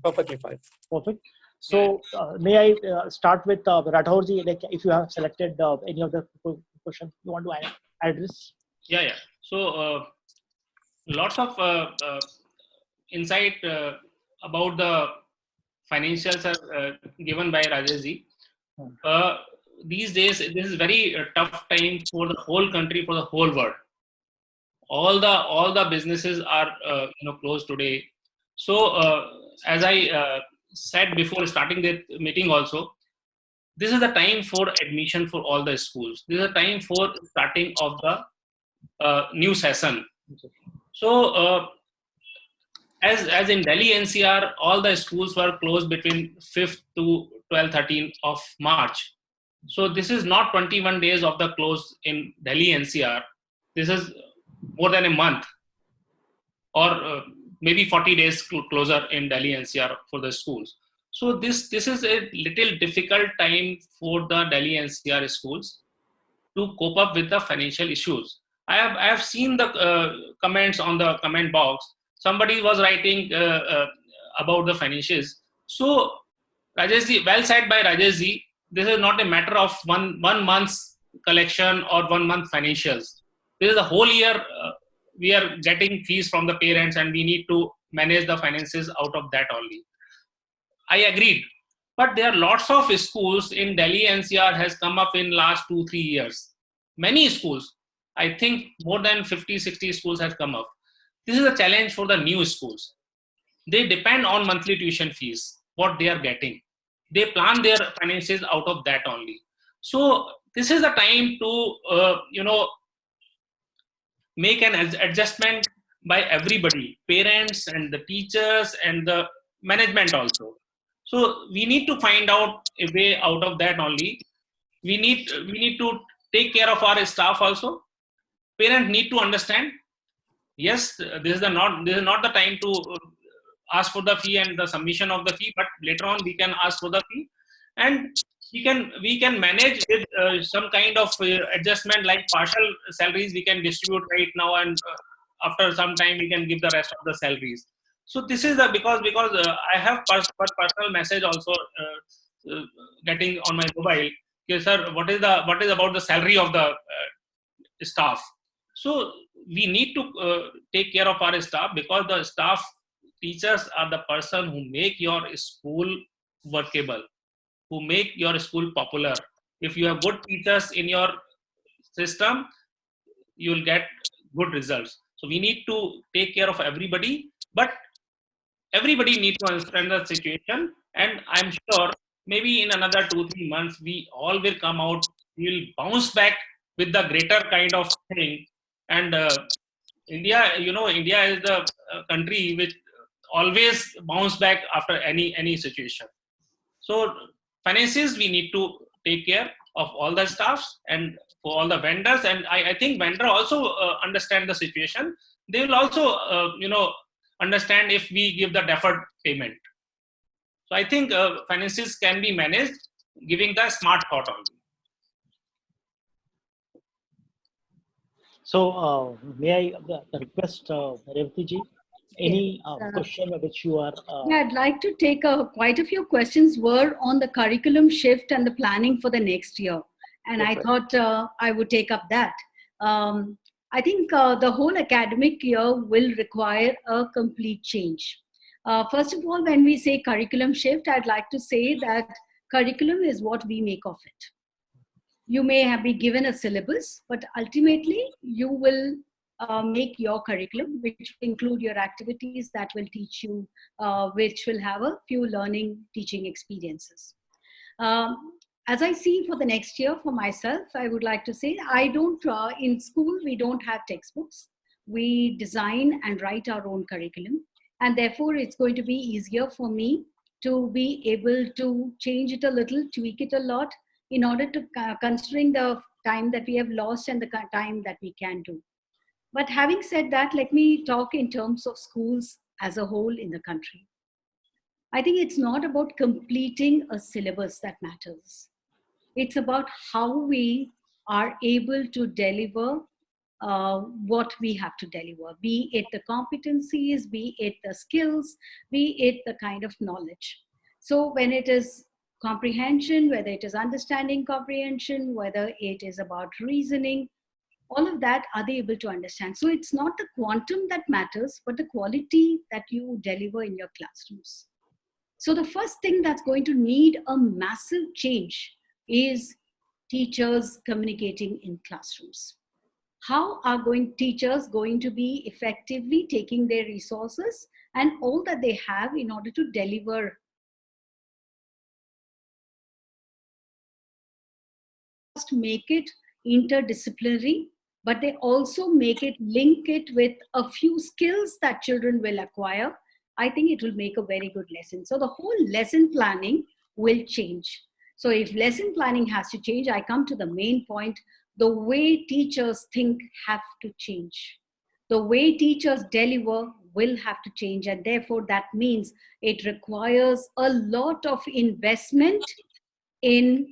Perfectly fine. Perfect. So may I start with Rathorji, like if you have selected any of the questions you want to address? Yeah. So lots of insight about the financials are given by Rajeshji. These days, this is very tough time for the whole country, for the whole world. All the businesses are closed today. So as I said before starting the meeting also, this is the time for admission for all the schools. This is the time for starting of the new session. So as in Delhi NCR, all the schools were closed between 5th to 12th, 13th of March. So this is not 21 days of the close in Delhi NCR. This is more than a month, or maybe 40 days closer in Delhi NCR for the schools. So this is a little difficult time for the Delhi NCR schools to cope up with the financial issues. I have seen the comments on the comment box. Somebody was writing about the financials. So Rajeshji, well said by Rajeshji, this is not a matter of one month's collection or 1 month financials. This is the whole year. We are getting fees from the parents and we need to manage the finances out of that only. I agreed. But there are lots of schools in Delhi NCR has come up in last 2-3 years. Many schools, I think more than 50-60 schools have come up. This is a challenge for the new schools. They depend on monthly tuition fees, what they are getting. They plan their finances out of that only. So this is the time to make an adjustment by everybody, parents and the teachers and the management also. So we need to find out a way out of that only. We need to take care of our staff also. Parents need to understand, yes, this is not the time to ask for the fee and the submission of the fee, but later on we can ask for the fee, and we can manage with some kind of adjustment, like partial salaries we can distribute right now, and after some time we can give the rest of the salaries. So this is the because I have personal message also getting on my mobile. Okay, sir, what is about the salary of the staff? So we need to take care of our staff, because the staff teachers are the person who make your school workable, who make your school popular. If you have good teachers in your system, you will get good results. So we need to take care of everybody, but everybody needs to understand the situation. And I'm sure maybe in another 2-3 months, we all will come out, we will bounce back with the greater kind of thing. And India is the country which always bounce back after any situation. So finances, we need to take care of all the staffs and for all the vendors. And I think vendor also understand the situation. They will also, understand if we give the deferred payment. So I think finances can be managed giving the smart thought only. So may I request Revati ji, any question which you are... Yeah, I'd like to take quite a few questions were on the curriculum shift and the planning for the next year. And I thought I would take up that. I think the whole academic year will require a complete change. First of all, when we say curriculum shift, I'd like to say that curriculum is what we make of it. You may have been given a syllabus, but ultimately you will make your curriculum, which include your activities that will teach you, which will have a few learning teaching experiences. As I see for the next year for myself, I would like to say in school, we don't have textbooks. We design and write our own curriculum. And therefore, it's going to be easier for me to be able to change it a little, tweak it a lot, in order to considering the time that we have lost and the time that we can do. But having said that, let me talk in terms of schools as a whole in the country. I think it's not about completing a syllabus that matters. It's about how we are able to deliver what we have to deliver, be it the competencies, be it the skills, be it the kind of knowledge. So when it is comprehension, whether it is understanding comprehension, whether it is about reasoning, All of that, are they able to understand? So it's not the quantum that matters, but the quality that you deliver in your classrooms. So the first thing that's going to need a massive change is teachers communicating in classrooms. How are teachers going to be effectively taking their resources and all that they have in order to deliver? Just make it interdisciplinary, but they also link it with a few skills that children will acquire. I think it will make a very good lesson. So the whole lesson planning will change. So if lesson planning has to change, I come to the main point. The way teachers think have to change. The way teachers deliver will have to change. And therefore, that means it requires a lot of investment in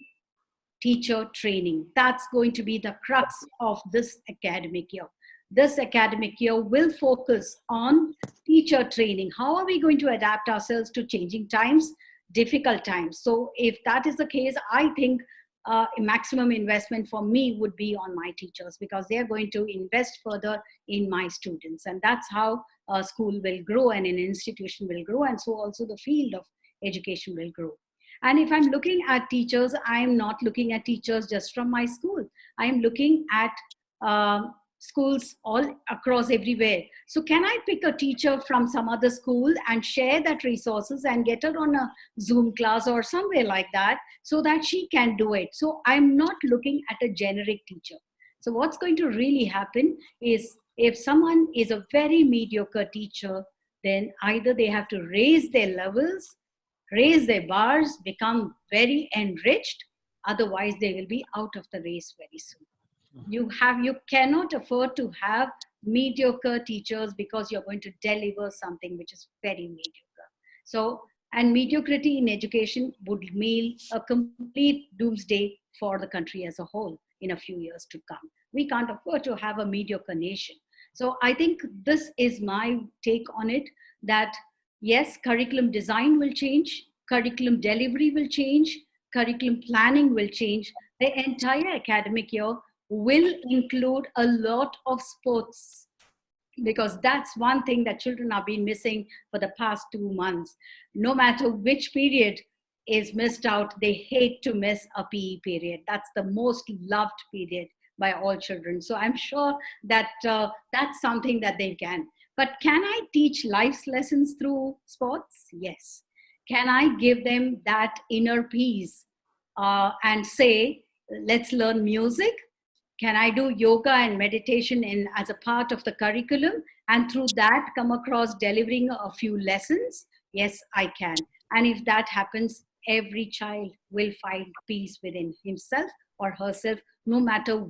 teacher training. That's going to be the crux of this academic year. This academic year will focus on teacher training. How are we going to adapt ourselves to changing times, difficult times? So if that is the case, I think a maximum investment for me would be on my teachers, because they're going to invest further in my students. And that's how a school will grow and an institution will grow. And so also the field of education will grow. And if I'm looking at teachers, I'm not looking at teachers just from my school. I'm looking at schools all across everywhere. So can I pick a teacher from some other school and share that resources and get her on a Zoom class or somewhere like that so that she can do it? So I'm not looking at a generic teacher. So what's going to really happen is, if someone is a very mediocre teacher, then either they have to raise their levels, raise their bars, become very enriched. Otherwise, they will be out of the race very soon. You cannot afford to have mediocre teachers, because you're going to deliver something which is very mediocre. So, and mediocrity in education would mean a complete doomsday for the country as a whole in a few years to come. We can't afford to have a mediocre nation. So I think this is my take on it, that yes, curriculum design will change, curriculum delivery will change, curriculum planning will change. The entire academic year will include a lot of sports, because that's one thing that children have been missing for the past 2 months. No matter which period is missed out, they hate to miss a PE period. That's the most loved period by all children. So I'm sure that that's something that they can. But can I teach life's lessons through sports? Yes. Can I give them that inner peace and say, let's learn music? Can I do yoga and meditation as a part of the curriculum, and through that come across delivering a few lessons? Yes, I can. And if that happens, every child will find peace within himself or herself, no matter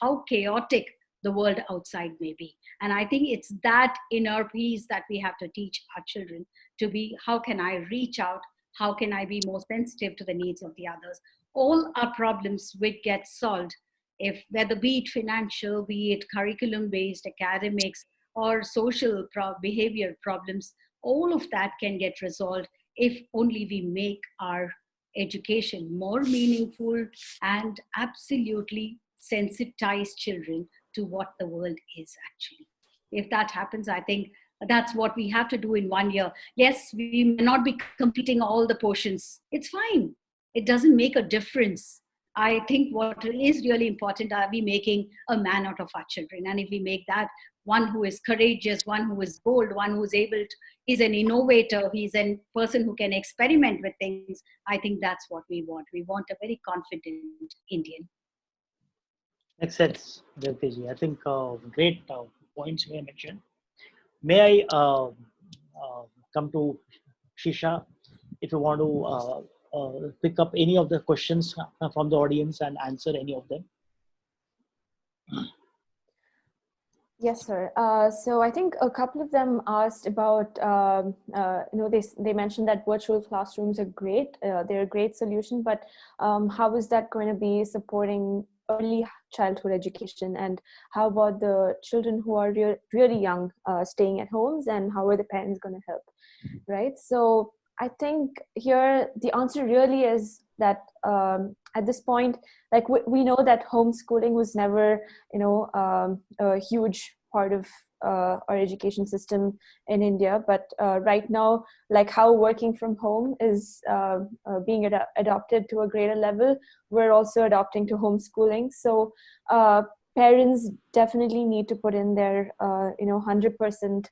how chaotic the world outside may be. And I think it's that inner peace that we have to teach our children to be. How can I reach out? How can I be more sensitive to the needs of the others? All our problems will get solved if, whether be it financial, be it curriculum-based academics, or social behavior problems, all of that can get resolved if only we make our education more meaningful and absolutely sensitize children to what the world is actually. If that happens, I think that's what we have to do in 1 year. Yes, we may not be completing all the portions. It's fine. It doesn't make a difference. I think what is really important, are we making a man out of our children? And if we make that one who is courageous, one who is bold, one who is able to, he's an innovator, he's a person who can experiment with things, I think that's what we want. We want a very confident Indian. Makes sense, Jyotiji. I think great points you mentioned. May I come to Shisha, if you want to pick up any of the questions from the audience and answer any of them? Yes, sir. So I think a couple of them asked about, they mentioned that virtual classrooms are great. They're a great solution, but how is that going to be supporting early childhood education? And how about the children who are really young, staying at homes, and how are the parents going to help? Right. So I think here the answer really is that at this point, like we know that homeschooling was never, a huge part of our education system in India. But right now, like how working from home is being adopted to a greater level, we're also adopting to homeschooling. So parents definitely need to put in their 100%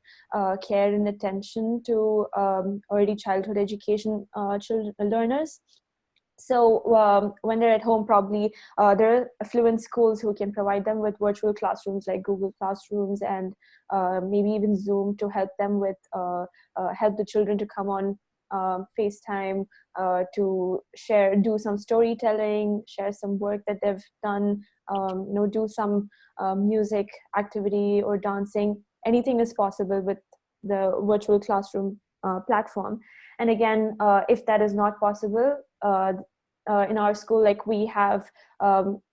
care and attention to early childhood education learners. So when they're at home, probably there are affluent schools who can provide them with virtual classrooms like Google Classrooms and maybe even Zoom to help them with help the children to come on FaceTime to do some storytelling, share some work that they've done, do some music activity or dancing. Anything is possible with the virtual classroom platform. And again, if that is not possible, in our school, like we have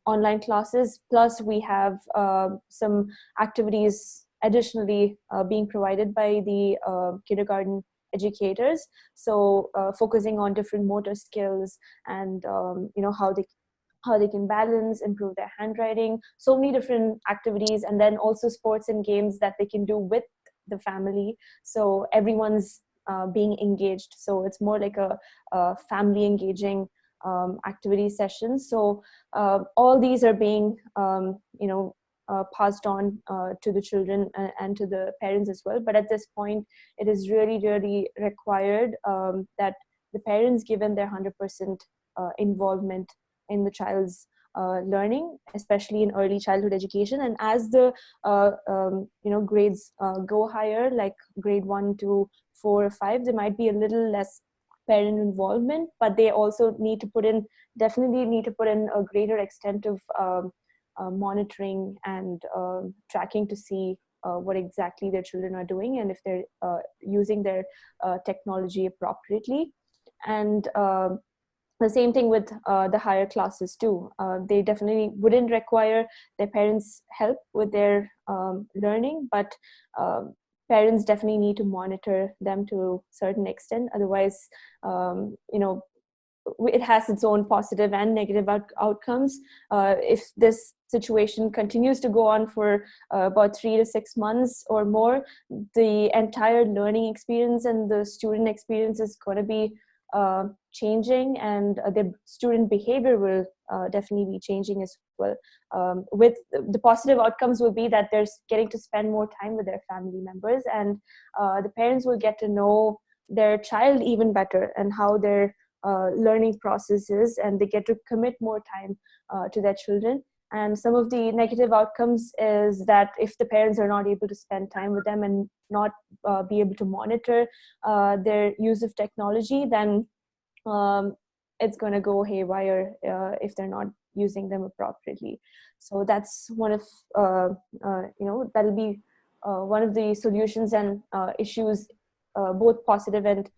online classes, plus we have some activities additionally being provided by the kindergarten educators. So focusing on different motor skills and how they can balance, improve their handwriting, so many different activities, and then also sports and games that they can do with the family. So everyone's being engaged. So it's more like a family engaging activity sessions. So all these are being passed on to the children and to the parents as well. But at this point, it is really, really required that the parents given their 100% involvement in the child's learning, especially in early childhood education. And as the grades go higher, like grade 1 to 4 or 5, there might be a little less parent involvement, but they also definitely need to put in a greater extent of monitoring and tracking to see what exactly their children are doing and if they're using their technology appropriately. And the same thing with the higher classes too. They definitely wouldn't require their parents' help with their learning, but parents definitely need to monitor them to a certain extent. Otherwise, it has its own positive and negative outcomes. If this situation continues to go on for about 3 to 6 months or more, the entire learning experience and the student experience is going to be changing, and the student behavior will definitely be changing as well. With the positive outcomes will be that they're getting to spend more time with their family members, and the parents will get to know their child even better and how their learning process is, and they get to commit more time to their children. And some of the negative outcomes is that if the parents are not able to spend time with them and not be able to monitor their use of technology, then it's going to go haywire if they're not using them appropriately. So that's one of that'll be one of the solutions and issues, both positive and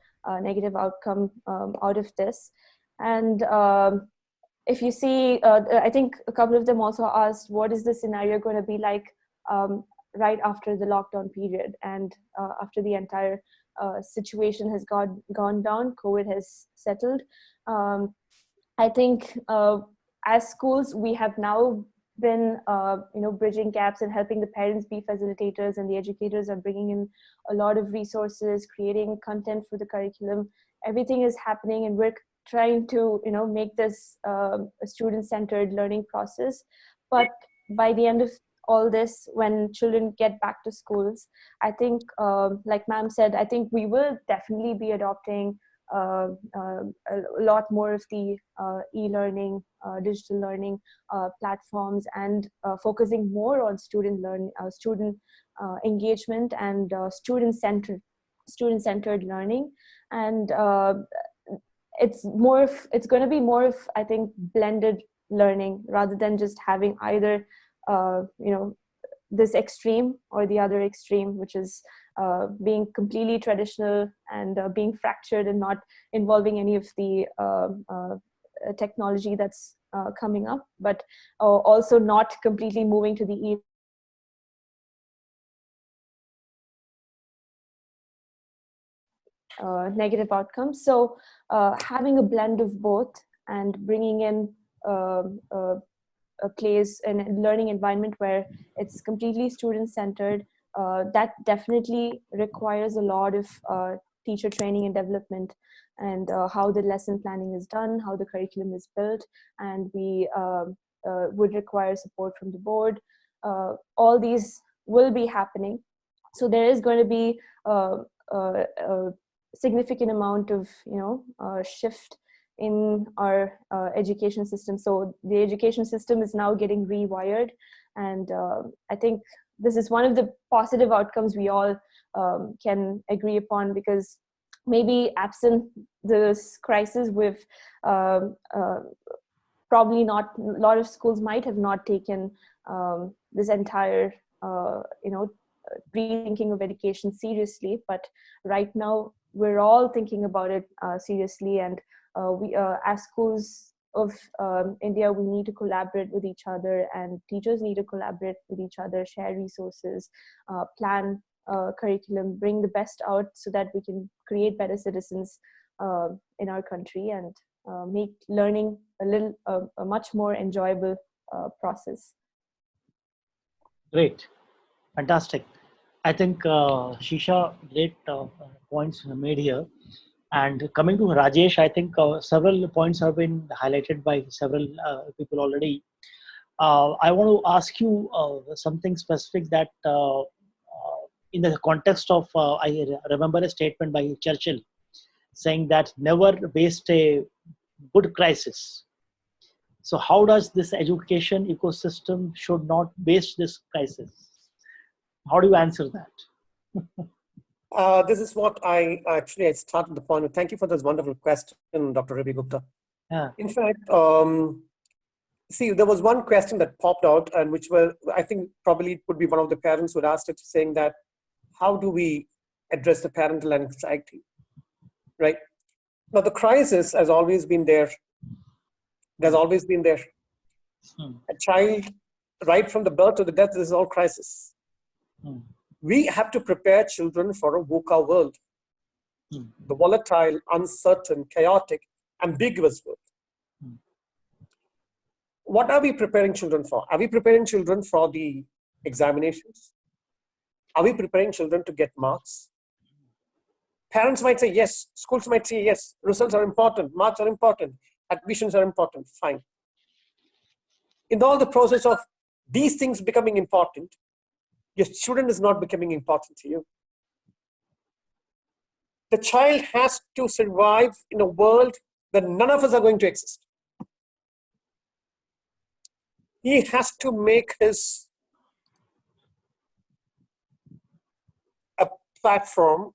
negative outcome out of this. And if you see, I think a couple of them also asked, what is the scenario going to be like right after the lockdown period and after the entire situation has gone down, COVID has settled. I think as schools, we have now been bridging gaps and helping the parents be facilitators, and the educators are bringing in a lot of resources, creating content for the curriculum. Everything is happening, and we're trying to make this a student-centered learning process. But by the end of all this, when children get back to schools, I think like ma'am said, I think we will definitely be adopting a lot more of the e-learning, digital learning platforms, and focusing more on student engagement and student-centered learning. And it's going to be more of, I think, blended learning rather than just having either this extreme or the other extreme, which is being completely traditional and being fractured and not involving any of the technology that's coming up, but also not completely moving to the negative outcomes. So having a blend of both and bringing in a place and a learning environment where it's completely student-centered, that definitely requires a lot of teacher training and development, and how the lesson planning is done, how the curriculum is built, and we would require support from the board. All these will be happening. So there is going to be a significant amount of shift in our education system. So the education system is now getting rewired, and I think this is one of the positive outcomes we all can agree upon, because maybe absent this crisis, with probably not, a lot of schools might have not taken this entire rethinking of education seriously. But right now we're all thinking about it seriously, and we as schools of India, we need to collaborate with each other, and teachers need to collaborate with each other, share resources, plan curriculum, bring the best out, so that we can create better citizens in our country, and make learning a much more enjoyable process. Great, fantastic. I think Shisha, great points made here. And coming to Rajesh, I think several points have been highlighted by several people already. I want to ask you something specific that in the context of, I remember a statement by Churchill saying that never waste a good crisis. So how does this education ecosystem should not waste this crisis? How do you answer that? This is what I started the point with. Thank you for this wonderful question, Dr. Ravi Gupta. Yeah. In fact, see, there was one question that popped out, and which was, I think probably it would be one of the parents who had asked it, saying that, how do we address the parental anxiety, right? Now, the crisis has always been there. There's always been there. A child, right from the birth to the death, this is all crisis. We have to prepare children for a VUCA world, the volatile, uncertain, chaotic, ambiguous world. What are we preparing children for? Are we preparing children for the examinations? Are we preparing children to get marks? Parents might say yes, schools might say yes, results are important, marks are important, admissions are important, fine. In all the process of these things becoming important, your student is not becoming important to you. The child has to survive in a world that none of us are going to exist. He has to make his a platform.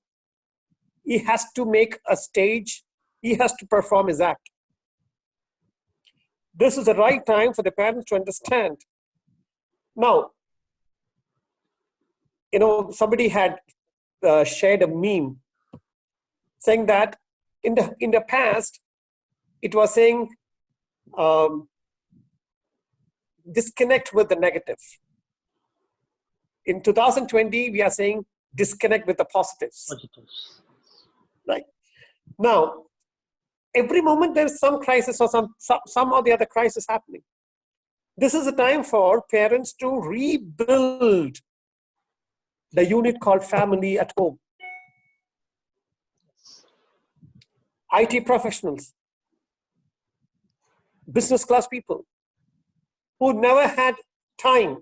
He has to make a stage. He has to perform his act. This is the right time for the parents to understand. Now, somebody had shared a meme saying that in the past, it was saying disconnect with the negative. In 2020, we are saying disconnect with the positives. Right? Now, every moment there is some crisis or some or the other crisis happening. This is a time for parents to rebuild the unit called family at home. IT professionals, business class people who never had time.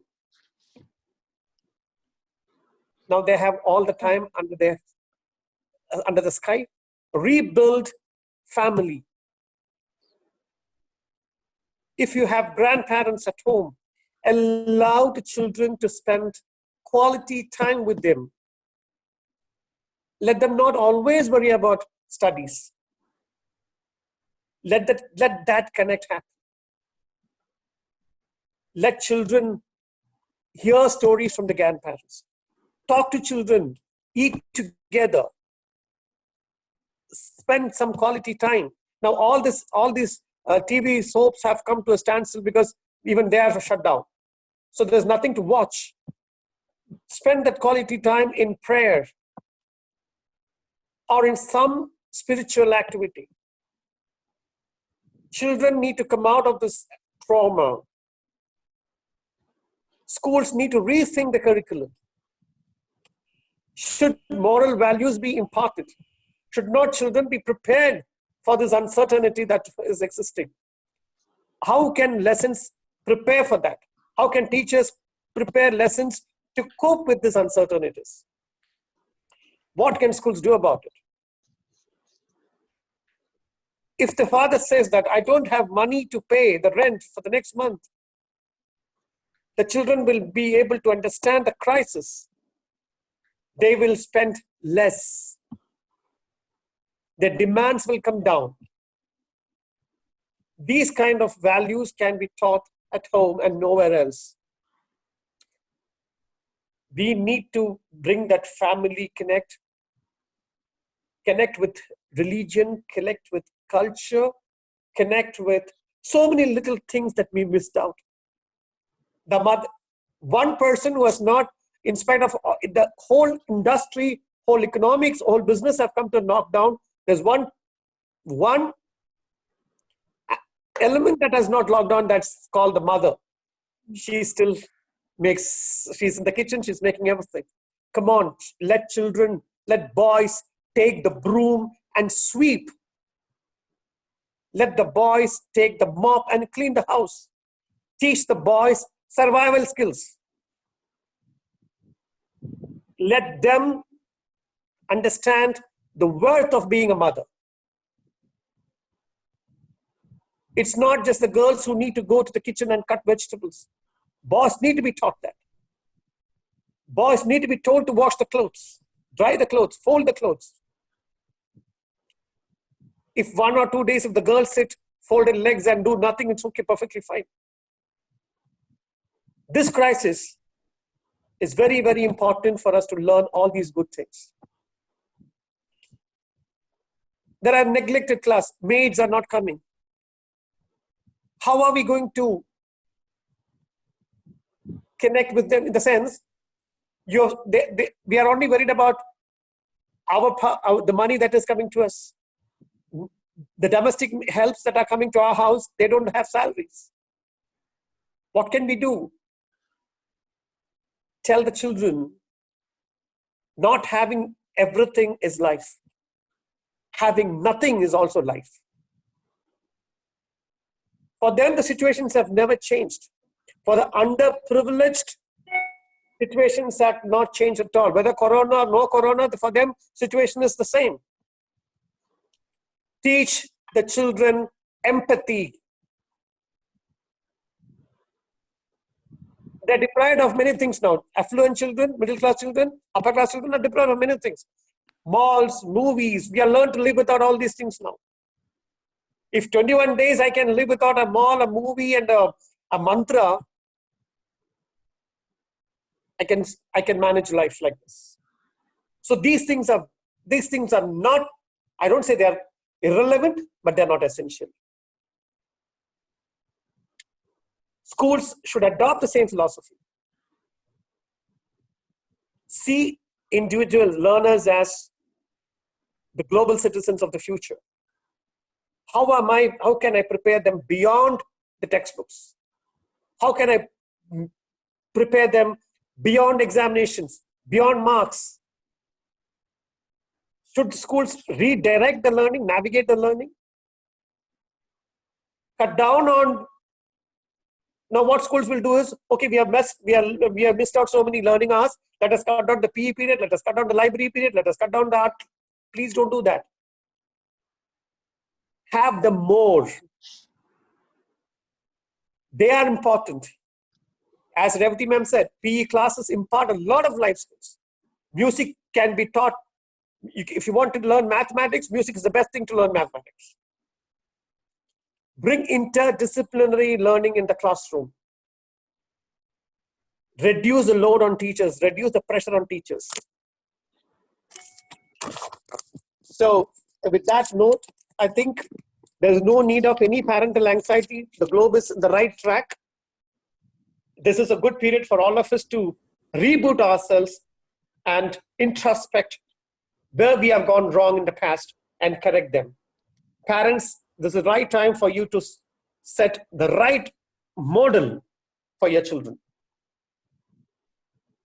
Now they have all the time under the sky. Rebuild family. If you have grandparents at home, allow the children to spend quality time with them. Let them not always worry about studies. Let that connect happen. Let children hear stories from the grandparents. Talk to children, eat together, spend some quality time. Now all these TV soaps have come to a standstill because even they are shut down. So there's nothing to watch. Spend that quality time in prayer. or in some spiritual activity. Children need to come out of this trauma. Schools need to rethink the curriculum. Should moral values be imparted? Should not children be prepared for this uncertainty that is existing? How can lessons prepare for that? How can teachers prepare lessons to cope with these uncertainties? What can schools do about it? If the father says that I don't have money to pay the rent for the next month, the children will be able to understand the crisis. They will spend less. Their demands will come down. These kind of values can be taught at home and nowhere else. We need to bring that family connect with religion, connect with culture, connect with so many little things that we missed out. The mother, one person who has not, in spite of the whole industry, whole economics, whole business have come to knock down, there's one element that has not locked down, that's called the mother. She still makes, she's in the kitchen, she's making everything. Come on, let children, let boys take the broom and sweep. Let the boys take the mop and clean the house. Teach the boys survival skills. Let them understand the worth of being a mother. It's not just the girls who need to go to the kitchen and cut vegetables. Boys need to be taught that. Boys need to be told to wash the clothes, dry the clothes, fold the clothes. If 1 or 2 days, if the girls sit folded legs and do nothing, it's okay, perfectly fine. This crisis is very, very important for us to learn all these good things. There are neglected class, maids are not coming. How are we going to connect with them in the sense, we are only worried about the money that is coming to us. The domestic helps that are coming to our house, they don't have salaries. What can we do? Tell the children, not having everything is life. Having nothing is also life. For them, the situations have never changed. For the underprivileged, situations have not changed at all. Whether corona or no corona, for them, situation is the same. Teach the children empathy. They're deprived of many things now. Affluent children, middle class children, upper class children are deprived of many things. Malls, movies, we are learned to live without all these things now. If 21 days I can live without a mall, a movie, and a mantra, I can manage life like this. So these things are not, I don't say they are irrelevant, but they're not essential. Schools should adopt the same philosophy. See individual learners as the global citizens of the future. How can I prepare them beyond the textbooks? How can I prepare them beyond examinations, beyond marks? Should schools redirect the learning, navigate the learning? Cut down on, now what schools will do is, okay, we have missed out so many learning hours, let us cut down the PE period, let us cut down the library period, let us cut down the art. Please don't do that. Have them more. They are important. As Revati ma'am said, PE classes impart a lot of life skills. Music can be taught. If you want to learn mathematics, music is the best thing to learn mathematics. Bring interdisciplinary learning in the classroom. Reduce the load on teachers, reduce the pressure on teachers. So with that note, I think there's no need of any parental anxiety. The globe is in the right track. This is a good period for all of us to reboot ourselves and introspect where we have gone wrong in the past and correct them. Parents, this is the right time for you to set the right model for your children.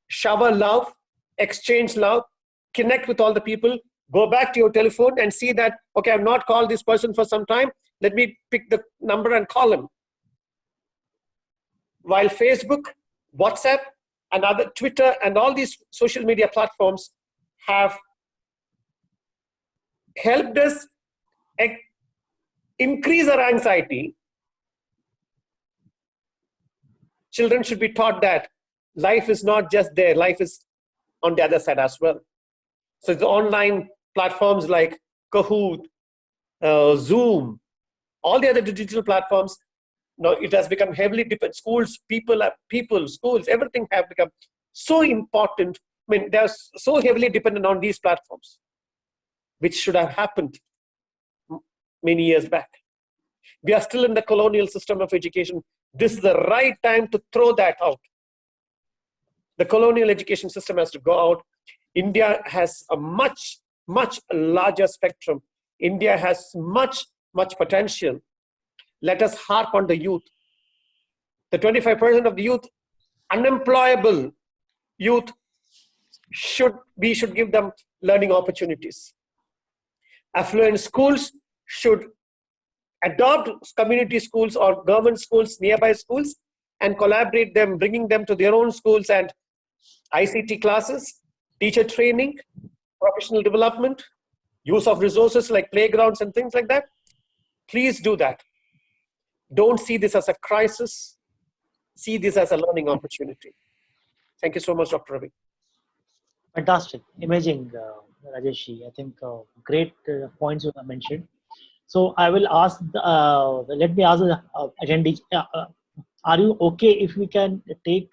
Shower love, exchange love, connect with all the people, go back to your telephone and see that, okay, I've not called this person for some time. Let me pick the number and call him. While Facebook, WhatsApp, and other Twitter and all these social media platforms have helped us increase our anxiety, children should be taught that life is not just there, life is on the other side as well. So the online platforms like Couette, Zoom, all the other digital platforms, now it has become heavily dependent. Schools, schools, everything have become so important. I mean, they're so heavily dependent on these platforms, which should have happened many years back. We are still in the colonial system of education. This is the right time to throw that out. The colonial education system has to go out. India has a much, much larger spectrum. India has much, much potential. Let us harp on the youth. The 25% of the youth, unemployable youth, we should give them learning opportunities. Affluent schools should adopt community schools or government schools, nearby schools, and collaborate them, bringing them to their own schools and ICT classes, teacher training, professional development, use of resources like playgrounds and things like that. Please do that. Don't see this as a crisis. See this as a learning opportunity. Thank you so much, Dr. Ravi. Fantastic, amazing, Rajesh. I think great points you have mentioned. So I will ask, let me ask the attendees, are you okay if we can take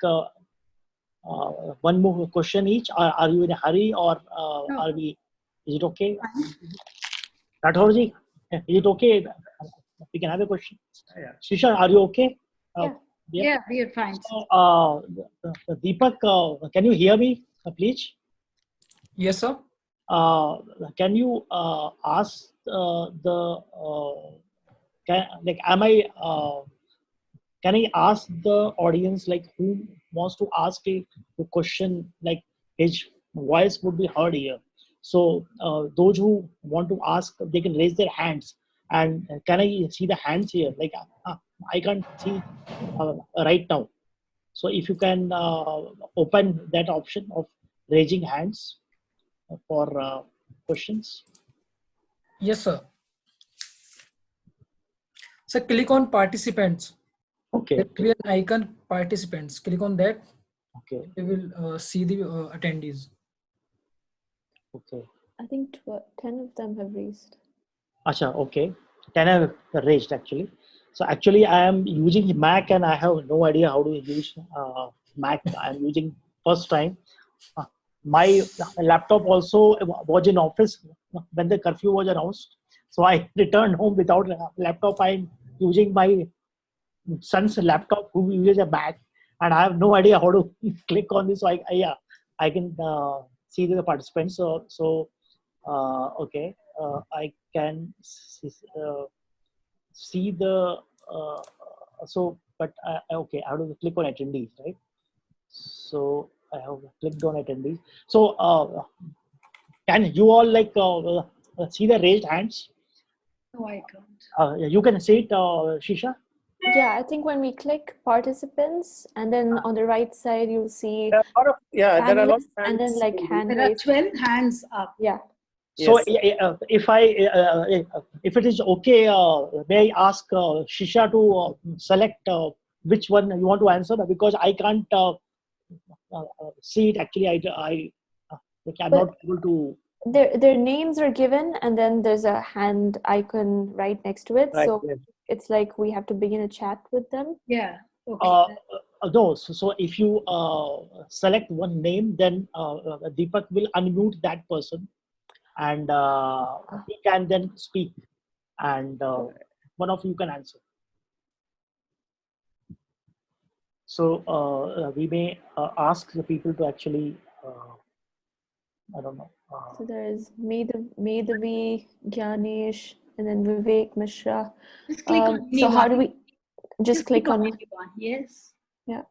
one more question each? Are you in a hurry or No. are we, is it okay? Rathorji, is it okay? We can have a question. Yeah. Shisha, are you okay? Yeah, we are fine. So, Deepak, can you hear me, please? Yes, sir. Can you ask can I ask the audience like who wants to ask a question, like his voice would be heard here. So those who want to ask, they can raise their hands. And can I see the hands here? Like I can't see right now. So if you can open that option of raising hands for questions. Yes, sir. So click on participants. Okay. There will be an icon participants. Click on that. Okay. You will see the attendees. Okay. I think 10 of them have raised. Acha, okay. 10 have raised actually. So actually I am using Mac and I have no idea how to use Mac. I am using first time. My laptop also was in office when the curfew was announced. So I returned home without a laptop. I'm using my son's laptop who uses a Mac, and I have no idea how to click on this. So I can see the participants. So okay, I can see the but okay, I have to click on attendees, right? So I have clicked on attendees. So can you all like see the raised hands? No, I can't. You can see it, Shisha. Yeah, I think when we click participants and then on the right side, you'll see There are a lot of, there are a lot of panelists and then hands. like hand There are raised. 12 hands up. Yeah. So Yes. if it is okay, may I ask Shisha to select which one you want to answer, because I can't see it actually. I'm not able to. Their names are given and then there's a hand icon right next to it. Right, So yes. it's like we have to begin a chat with them. Yeah. Okay. No, so if you select one name, then Deepak will unmute that person, and he can then speak, and one of you can answer. So we may ask the people to actually I don't know. So there is Medhavi, Gyanesh, and then Vivek Mishra. Just click on So how do anyone. we just click on? anyone? Yes. Yeah.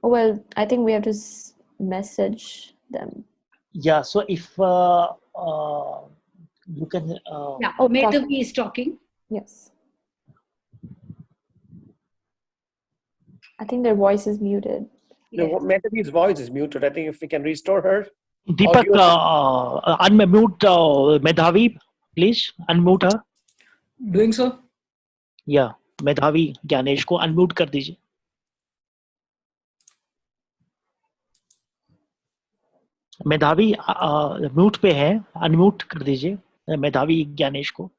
Well, I think we have to message them. Yeah. So if you can. Yeah. Oh, Medhavi is talking. Yes. I think their voice is muted. No, Yes. Medhavi's voice is muted. I think if we can restore her. Deepak, unmute Medhavi, please. Unmute her. Doing so? Yeah. मेधावी ज्ञानेश को unmute कर दीजिए. मेधावी mute पे है, unmute कर दीजिए मेधावी ज्ञानेश को.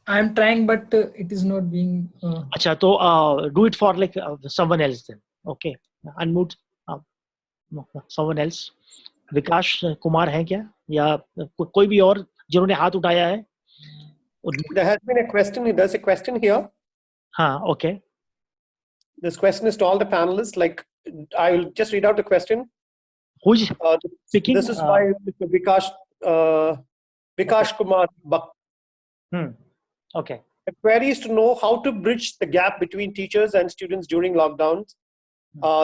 I am trying, but it is not being. अच्छा, तो do it for like someone else then. Okay, unmute someone else. विकास कुमार है क्या, या कोई भी और जिन्होंने हाथ उठाया है? There has been a question. There's a question here. हाँ, okay. This question is to all the panelists. Like, I will just read out the question. Who's speaking? This is by Mr. Vikash Kumar Bak. Okay. The query is to know how to bridge the gap between teachers and students during lockdowns.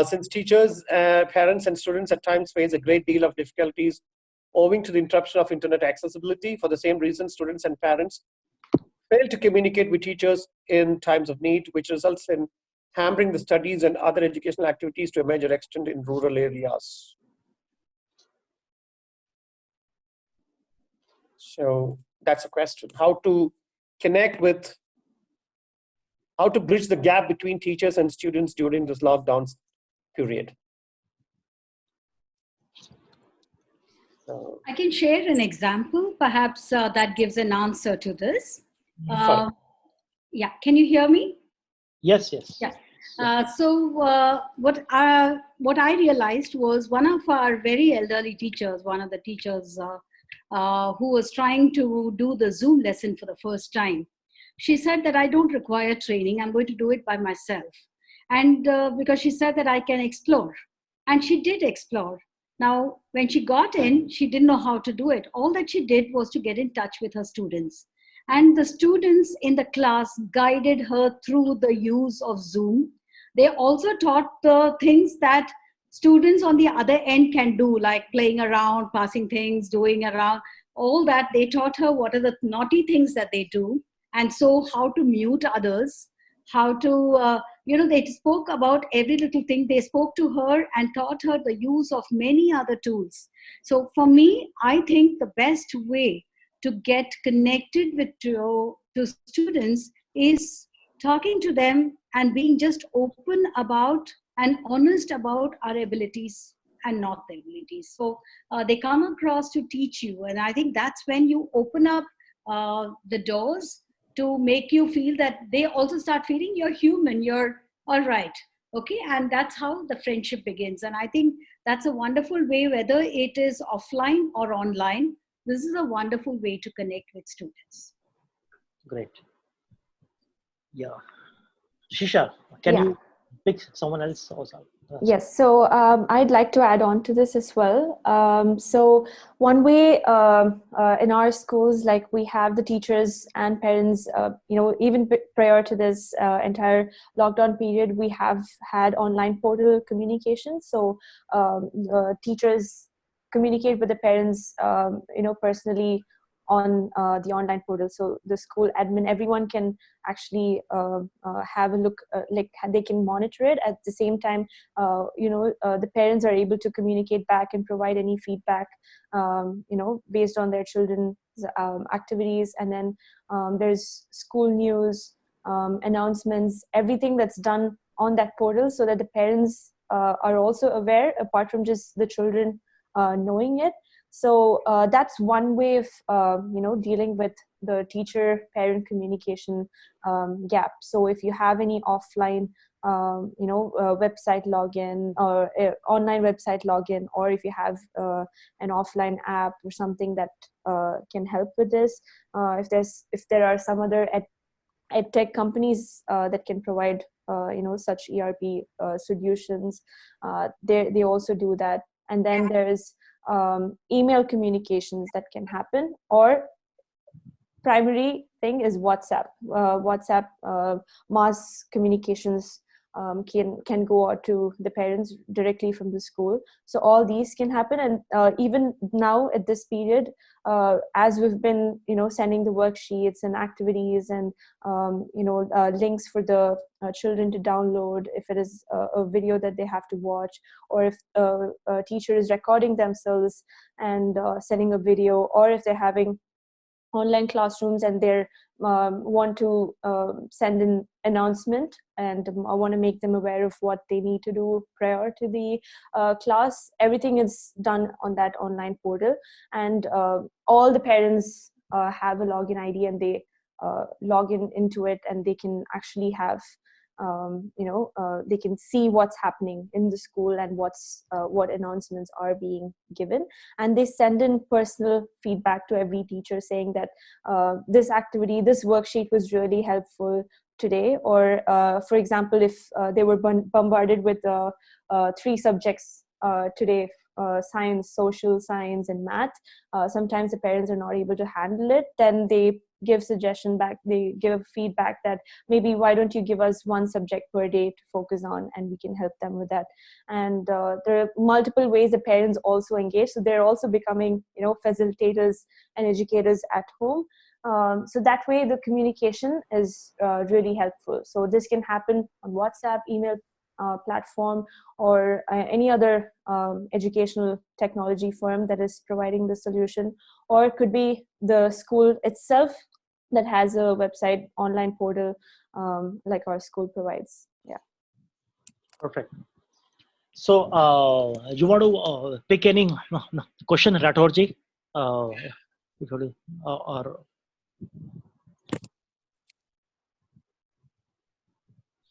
Since teachers, parents, and students at times face a great deal of difficulties owing to the interruption of internet accessibility. For the same reason, students and parents fail to communicate with teachers in times of need, which results in hampering the studies and other educational activities to a major extent in rural areas. So that's a question: how to connect with, how to bridge the gap between teachers and students during this lockdown period. I can share an example, perhaps that gives an answer to this. Yeah, can you hear me? Yes, yes. Yeah. So what I realized was one of our very elderly teachers, one of the teachers who was trying to do the Zoom lesson for the first time. She said that I don't require training, I'm going to do it by myself. And because she said that I can explore. And she did explore. Now, when she got in, she didn't know how to do it. All that she did was to get in touch with her students. And the students in the class guided her through the use of Zoom. They also taught the things that students on the other end can do, like playing around, passing things, doing around, all that. They taught her what are the naughty things that they do. And so how to mute others, how to, they spoke about every little thing. They spoke to her and taught her the use of many other tools. So for me, I think the best way to get connected with to students is talking to them and being just open about and honest about our abilities and not the abilities. So they come across to teach you. And I think that's when you open up the doors to make you feel that they also start feeling you're human, you're all right. Okay, and that's how the friendship begins. And I think that's a wonderful way, whether it is offline or online. This is a wonderful way to connect with students. Great. Yeah. Shisha, can you pick someone else also? Yes, so I'd like to add on to this as well. So one way in our schools, like we have the teachers and parents, even prior to this entire lockdown period, we have had online portal communication. So teachers communicate with the parents, personally on the online portal. So the school admin, everyone can actually have a look, like they can monitor it. At the same time, the parents are able to communicate back and provide any feedback, based on their children's activities. And then there's school news, announcements, everything that's done on that portal, so that the parents are also aware, apart from just the children knowing it. So that's one way of dealing with the teacher-parent communication gap. So if you have any offline website login or online website login, or if you have an offline app or something that can help with this, if there are some other ed tech companies that can provide such ERP solutions, they also do that. And then there's email communications that can happen, or primary thing is WhatsApp. Mass communications can go out to the parents directly from the school. So all these can happen, and even now at this period, as we've been sending the worksheets and activities and links for the children to download, if it is a video that they have to watch, or if a teacher is recording themselves and sending a video, or if they're having online classrooms and they want to send an announcement and I want to make them aware of what they need to do prior to the class. Everything is done on that online portal, and all the parents have a login ID, and they log into it, and they can actually have they can see what's happening in the school and what announcements are being given, and they send in personal feedback to every teacher saying that this activity, this worksheet was really helpful today, or for example, if they were bombarded with 3 subjects today, science, social science, and math, sometimes the parents are not able to handle it, then they give suggestion back, they give feedback that maybe why don't you give us 1 subject per day to focus on, and we can help them with that. And there are multiple ways the parents also engage, so they're also becoming facilitators and educators at home. So that way the communication is really helpful. So this can happen on WhatsApp, email platform, or any other educational technology firm that is providing the solution, or it could be the school itself that has a website, online portal, like our school provides. Yeah. Perfect. So you want to pick any question, Rathorji? Or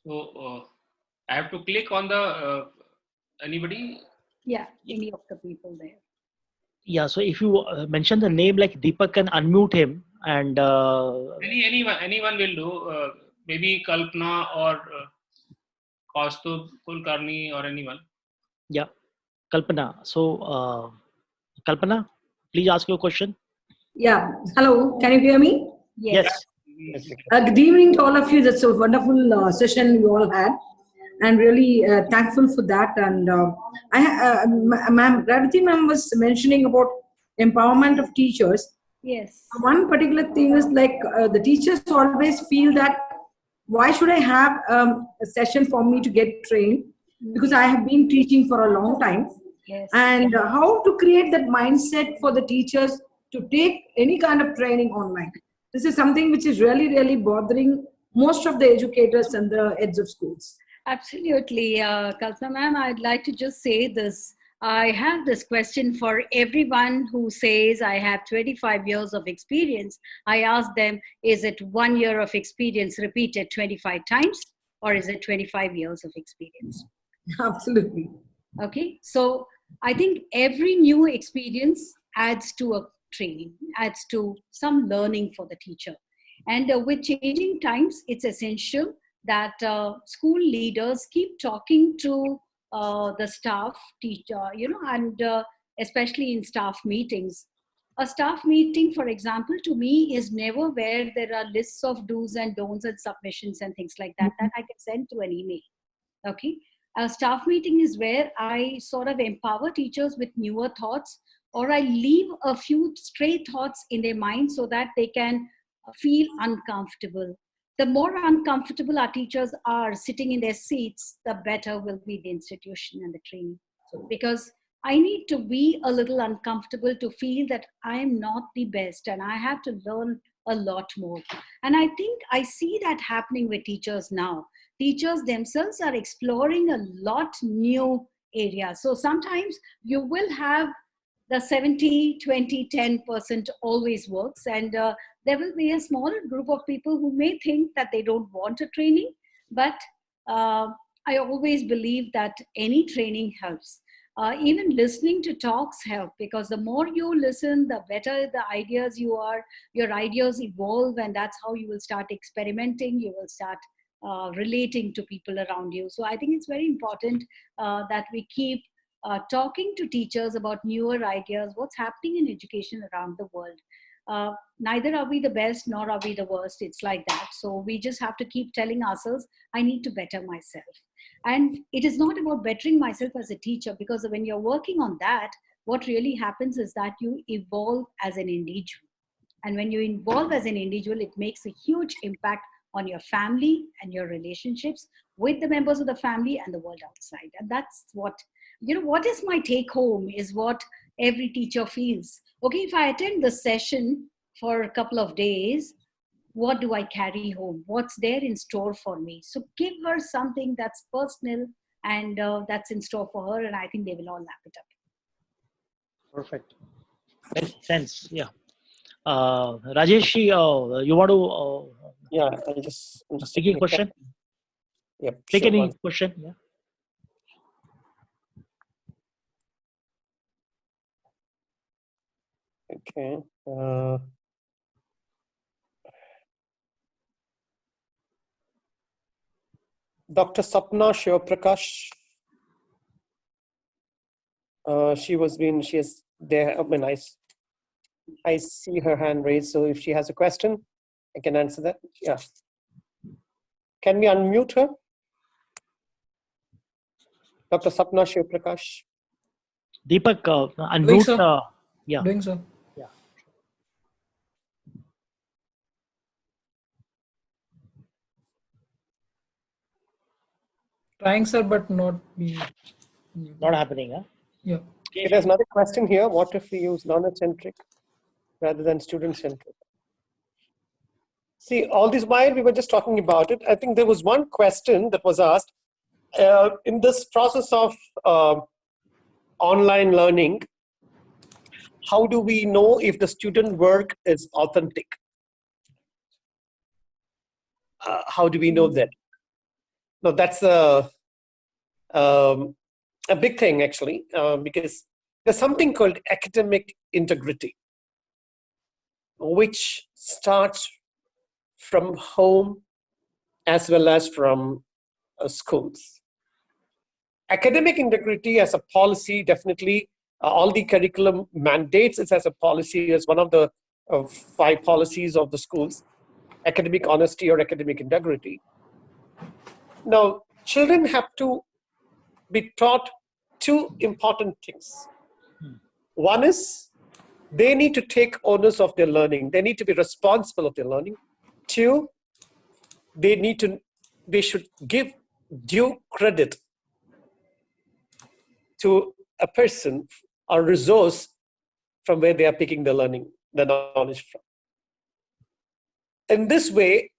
So I have to click on the anybody. Yeah, any of the people there. yeah, so if you mention the name, like Deepak can unmute him, and Anyone will do. Maybe Kalpana or Kaustubh Kulkarni or anyone. yeah, Kalpana. So Kalpana, please ask your question. Yeah. Hello. Can you hear me? Yes. Good evening to all of you. That's a wonderful session you all had, and really thankful for that. And Ma'am Revati ma'am was mentioning about empowerment of teachers. Yes. One particular thing is like the teachers always feel that why should I have a session for me to get trained, because I have been teaching for a long time. Yes. And how to create that mindset for the teachers to take any kind of training online. This is something which is really, really bothering most of the educators and the heads of schools. Absolutely. Kalpana ma'am, I'd like to just say this. I have this question for everyone who says I have 25 years of experience. I ask them, is it 1 year of experience repeated 25 times, or is it 25 years of experience? Absolutely. Okay. So I think every new experience adds to a training, adds to some learning for the teacher. And with changing times, it's essential that school leaders keep talking to the staff, teacher, and especially in staff meetings. A staff meeting, for example, to me is never where there are lists of do's and don'ts and submissions and things like that, that I can send to an email. Okay. A staff meeting is where I sort of empower teachers with newer thoughts, or I leave a few stray thoughts in their mind so that they can feel uncomfortable. The more uncomfortable our teachers are sitting in their seats, the better will be the institution and the training. Because I need to be a little uncomfortable to feel that I am not the best and I have to learn a lot more. And I think I see that happening with teachers now. Teachers themselves are exploring a lot new areas. So sometimes you will have the 70, 20, 10% always works. And there will be a smaller group of people who may think that they don't want a training. But I always believe that any training helps. Even listening to talks help, because the more you listen, the better the ideas you are, your ideas evolve, and that's how you will start experimenting, you will start relating to people around you. So I think it's very important that we keep talking to teachers about newer ideas, what's happening in education around the world. Neither are we the best, nor are we the worst. It's like that. So we just have to keep telling ourselves, I need to better myself. And it is not about bettering myself as a teacher, because when you're working on that, what really happens is that you evolve as an individual. And when you evolve as an individual, it makes a huge impact on your family and your relationships with the members of the family and the world outside. And that's what, what is my take home is what every teacher feels. Okay, if I attend the session for a couple of days, what do I carry home? What's there in store for me? So give her something that's personal and that's in store for her. And I think they will all lap it up. Perfect. Makes sense. Yeah. Rajesh, you want to Yeah, I'm just take a question? Yep. Take sure, any one. question. Yeah. Okay. Dr. Sapna Shivaprakash. She is there. I mean, I see her hand raised. So if she has a question, I can answer that. Yeah. Can we unmute her? Dr. Sapna Shivaprakash. Deepak, Doing unmute. so. Yeah. Doing so. Yeah. Trying, sir, but not be. Not happening. Huh? Yeah. Okay, there's another question here. What if we use learner-centric rather than student-centric? See, all this while we were just talking about it, I think there was one question that was asked in this process of online learning. How do we know if the student work is authentic? How do we know that? No, that's a big thing actually, because there's something called academic integrity, which starts from home as well as from schools. Academic integrity as a policy, definitely all the curriculum mandates it as a policy as one of the 5 policies of the schools, academic honesty or academic integrity. Now, children have to be taught 2 important things. One is they need to take onus of their learning. They need to be responsible of their learning. 2, they should give due credit to a person or resource from where they are picking the knowledge from. In this way,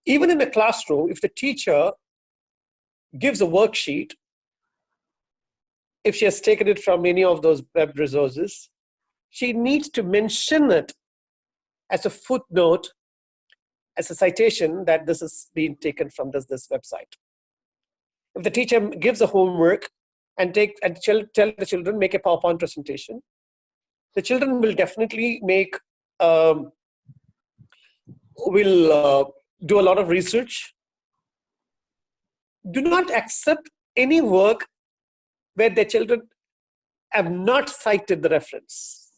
even in a classroom, if the teacher gives a worksheet, if she has taken it from any of those web resources, she needs to mention it as a footnote, as a citation that this is being taken from this website. If the teacher gives a homework and tell the children make a PowerPoint presentation, the children will definitely do a lot of research. Do not accept any work where the children have not cited the reference.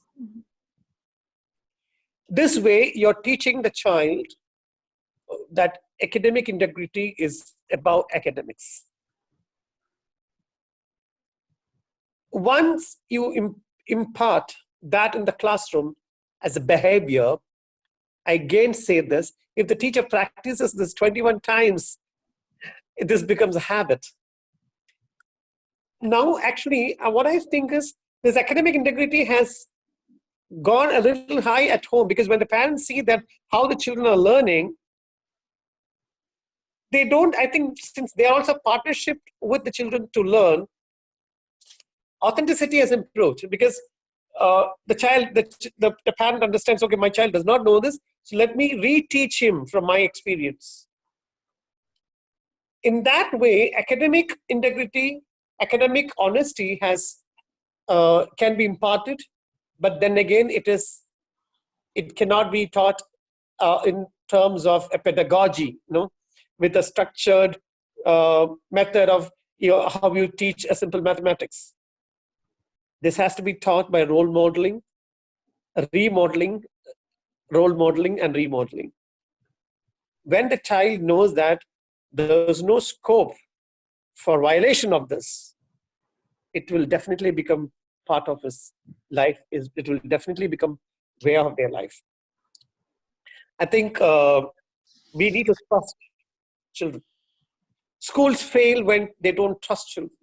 This way, you're teaching the child that academic integrity is about academics. Once you impart that in the classroom as a behavior, I again say this, if the teacher practices this 21 times, this becomes a habit. Now, actually, what I think is this academic integrity has gone a little high at home, because when the parents see that how the children are learning, they don't, I think, since they are also partnership with the children to learn, authenticity has improved, because the parent understands, okay, my child does not know this, so let me reteach him from my experience. In that way, academic integrity, academic honesty can be imparted, but then again, it cannot be taught in terms of a pedagogy, with a structured method of how you teach a simple mathematics. This has to be taught by role modeling, remodeling, role modeling, and remodeling. When the child knows that there is no scope for violation of this, it will definitely become part of his life. It will definitely become way of their life. I think we need to trust children. Schools fail when they don't trust children.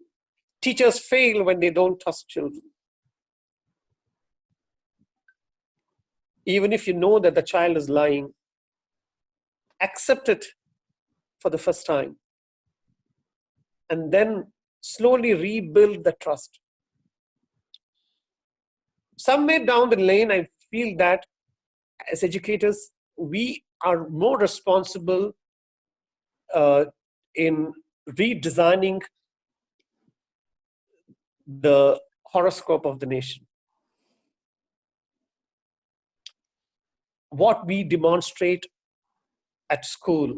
Teachers fail when they don't trust children. Even if you know that the child is lying, accept it for the first time, and then slowly rebuild the trust. Somewhere down the lane, I feel that as educators, we are more responsible in redesigning the horoscope of the nation. What we demonstrate at school.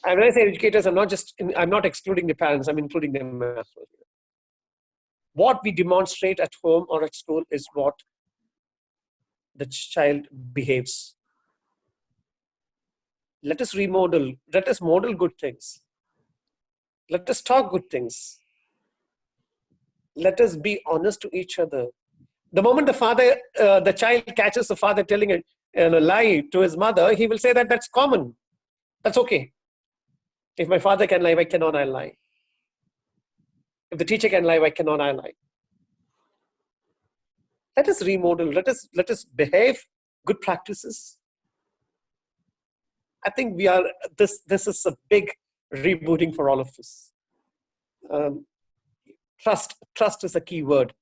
And when I say educators, I'm not excluding the parents, I'm including them as well. What we demonstrate at home or at school is what the child behaves. Let us remodel, let us model good things. Let us talk good things. Let us be honest to each other. The moment the child catches the father telling a lie to his mother, he will say that that's common. That's okay. If my father can lie, why cannot I lie? If the teacher can lie, why cannot I lie? Let us remodel. Let us behave good practices. I think we are. This is a big rebooting for all of us. Trust is a key word.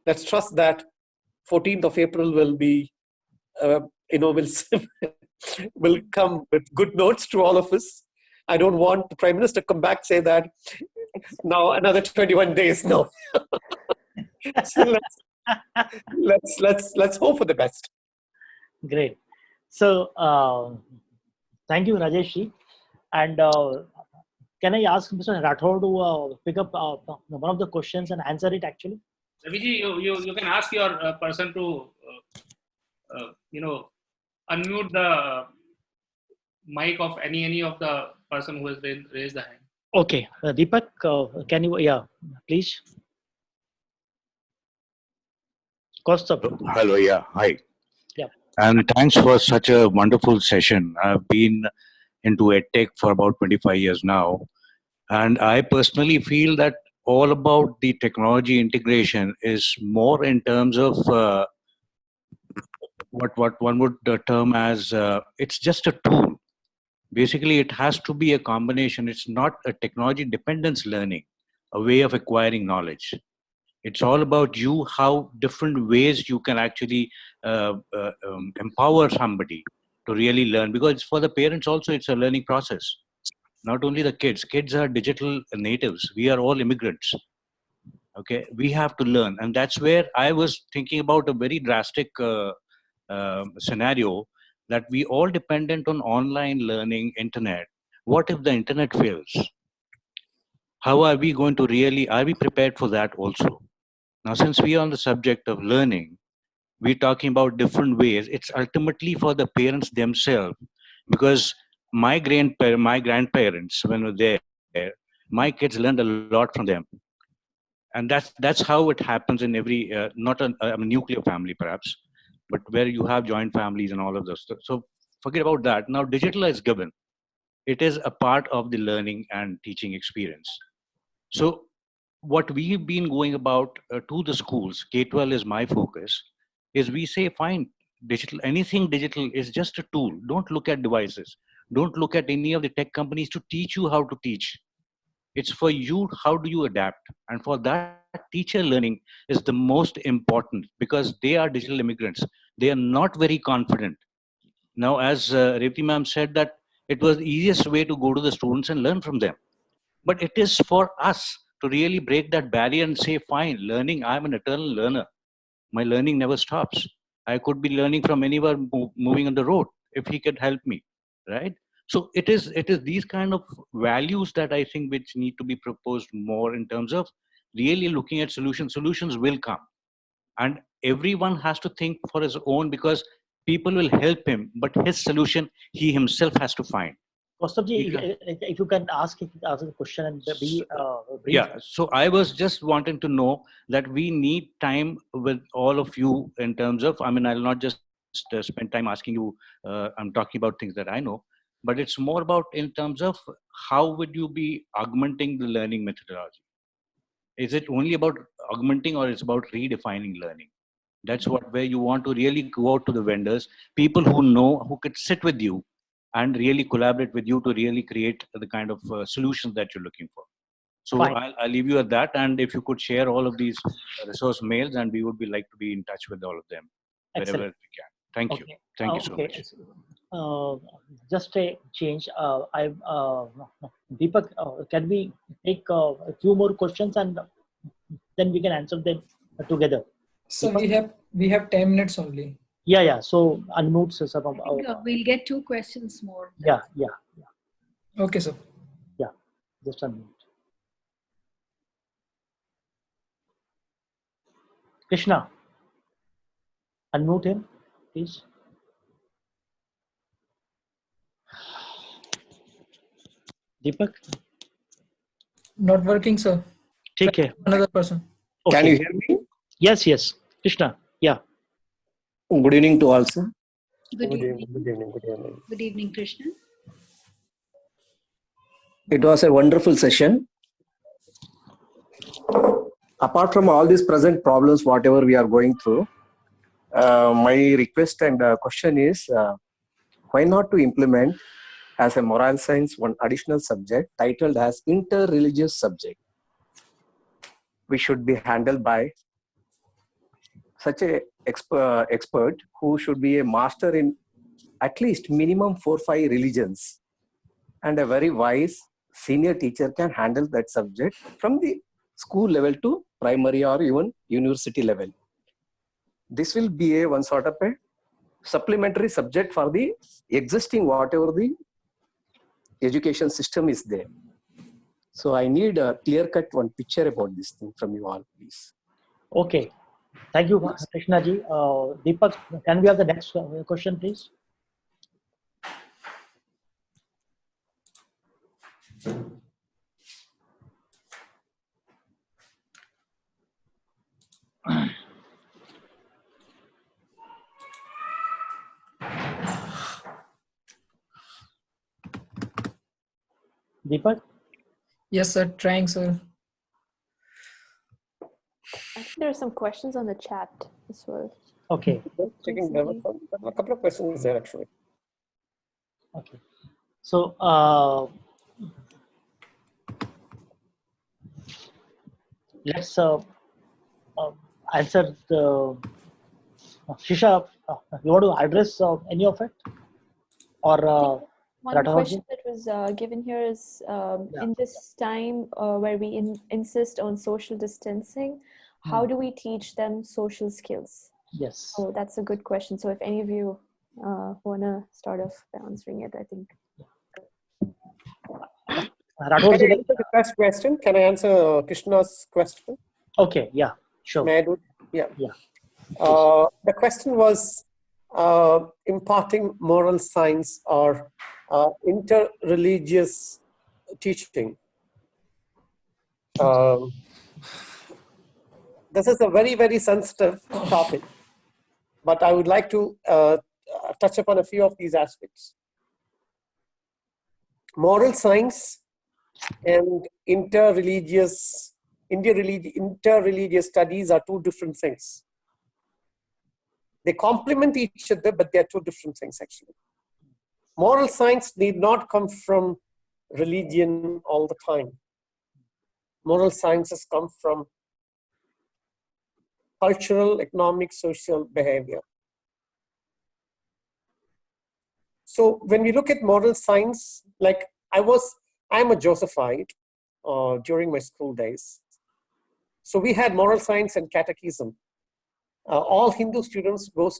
Let's trust that 14th of April will be, will come with good notes to all of us. I don't want the Prime Minister to come back say that now another 21 days. No. So let's hope for the best. Great. So thank you, Rajesh. And can I ask Mr. Rathod to pick up one of the questions and answer it actually? Raviji, you can ask your person to unmute the mic of any of the person who has raised the hand. Okay, Deepak, can you please? Hello, yeah, hi. Yeah. And thanks for such a wonderful session. I've been into EdTech for about 25 years now. And I personally feel that all about the technology integration is more in terms of what one would term as it's just a tool. Basically, it has to be a combination. It's not a technology dependence learning, a way of acquiring knowledge. It's all about you, how different ways you can actually empower somebody to really learn. Because for the parents also, it's a learning process. Not only the kids. Kids are digital natives. We are all immigrants. Okay, we have to learn. And that's where I was thinking about a very drastic scenario that we all dependent on online learning, internet. What if the internet fails? How are we going to are we prepared for that also? Now, since we are on the subject of learning, we're talking about different ways. It's ultimately for the parents themselves, because my grandparents, when they were there, my kids learned a lot from them. And that's how it happens in every, not a nuclear family perhaps, but where you have joint families and all of those. So forget about that. Now, digital is given. It is a part of the learning and teaching experience. So what we've been going about to the schools, K-12 is my focus, is we say, fine, anything digital is just a tool. Don't look at devices. Don't look at any of the tech companies to teach you how to teach. It's for you, how do you adapt? And for that, teacher learning is the most important, because they are digital immigrants. They are not very confident. Now, as Revati ma'am said, that it was the easiest way to go to the students and learn from them. But it is for us to really break that barrier and say, fine, learning, I'm an eternal learner. My learning never stops. I could be learning from anywhere moving on the road if he could help me, right? So it is these kind of values that I think which need to be proposed more in terms of really looking at solutions will come. And everyone has to think for his own, because people will help him, but his solution he himself has to find. Kaustubji, if you can ask the question and be brief. Yeah, so I was just wanting to know that we need time with all of you in terms of, I mean, I'll not just spend time asking you, I'm talking about things that I know, but it's more about in terms of how would you be augmenting the learning methodology? Is it only about augmenting, or it's about redefining learning? That's where you want to really go out to the vendors, people who know, who could sit with you and really collaborate with you to really create the kind of solutions that you're looking for. So I'll leave you at that. And if you could share all of these resource mails, and we would be like to be in touch with all of them wherever we can. Thank you. Thank you so much. Just a change. Deepak, can we take a few more questions and then we can answer them together? So we have 10 minutes only. Yeah. So unmute sir. We'll get 2 questions more. Yeah. Okay, sir. Yeah, just unmute. Krishna, unmute him, please. Deepak? Not working, sir. Take care. Another person. Okay. Can you hear me? Yes. Krishna, yeah. Good evening to all, sir. Good evening. Good evening. Good evening, Krishna. It was a wonderful session. Apart from all these present problems, whatever we are going through, my request and question is, why not to implement as a moral science one additional subject titled as inter-religious subject, which should be handled by such a expert who should be a master in at least minimum 4-5 religions, and a very wise senior teacher can handle that subject from the school level to primary or even university level. This will be a one sort of a supplementary subject for the existing whatever the education system is there. So I need a clear-cut one picture about this thing from you all, please. Okay. Thank you, Krishna ji. Deepak, can we have the next question, please? Deepak? Yes, sir. Trying, sir. I think there are some questions on the chat as well. Okay. Checking there were a couple of questions there actually. Okay. So, let's answer the Shisha. You want to address any of it, or one question that was given here is in this time where we insist on social distancing, how do we teach them social skills? Yes. So that's a good question. So if any of you want to start off by answering it, I think. Can I answer the first question? Can I answer Krishna's question? Okay, yeah, sure. May I do? Yeah. The question was imparting moral science or inter-religious teaching. This is a very, very sensitive topic, but I would like to touch upon a few of these aspects. Moral science and inter-religious studies are two different things. They complement each other, but they're two different things actually. Moral science need not come from religion all the time. Moral sciences come from cultural, economic, social behavior. So when we look at moral science, like I'm a Josephite during my school days. So we had moral science and catechism. All Hindu students will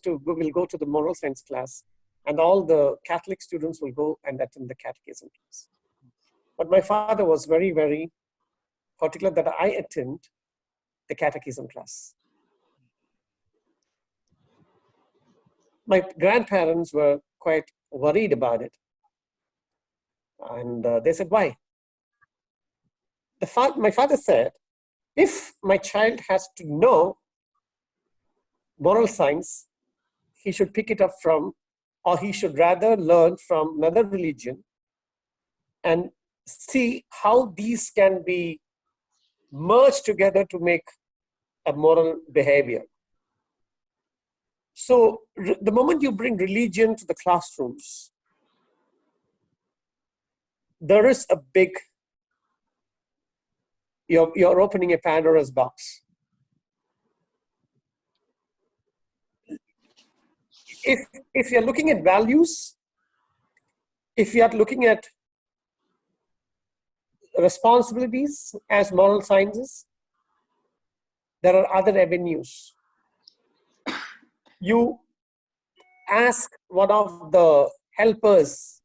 go to the moral science class, and all the Catholic students will go and attend the catechism class. But my father was very, very particular that I attend the catechism class. My grandparents were quite worried about it. And they said, why? My father said, if my child has to know moral science, he should pick it up from, or he should rather learn from another religion and see how these can be merged together to make a moral behavior. So the moment you bring religion to the classrooms, there is a big, you're opening a Pandora's box. If you're looking at values, if you are looking at responsibilities as moral sciences, there are other avenues. You ask one of the helpers,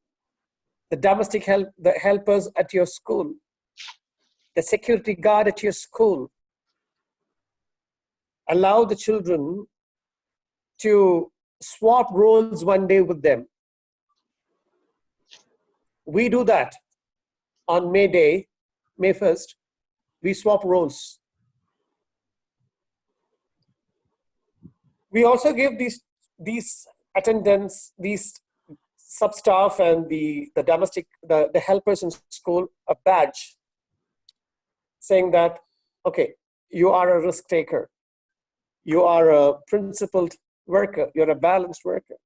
the domestic the helpers at your school, the security guard at your school, allow the children to swap roles one day with them. We do that on May Day, May 1st, we swap roles. We also give these attendants, these sub-staff and the domestic, the helpers in school a badge saying that, okay, you are a risk taker. You are a principled worker. You're a balanced worker.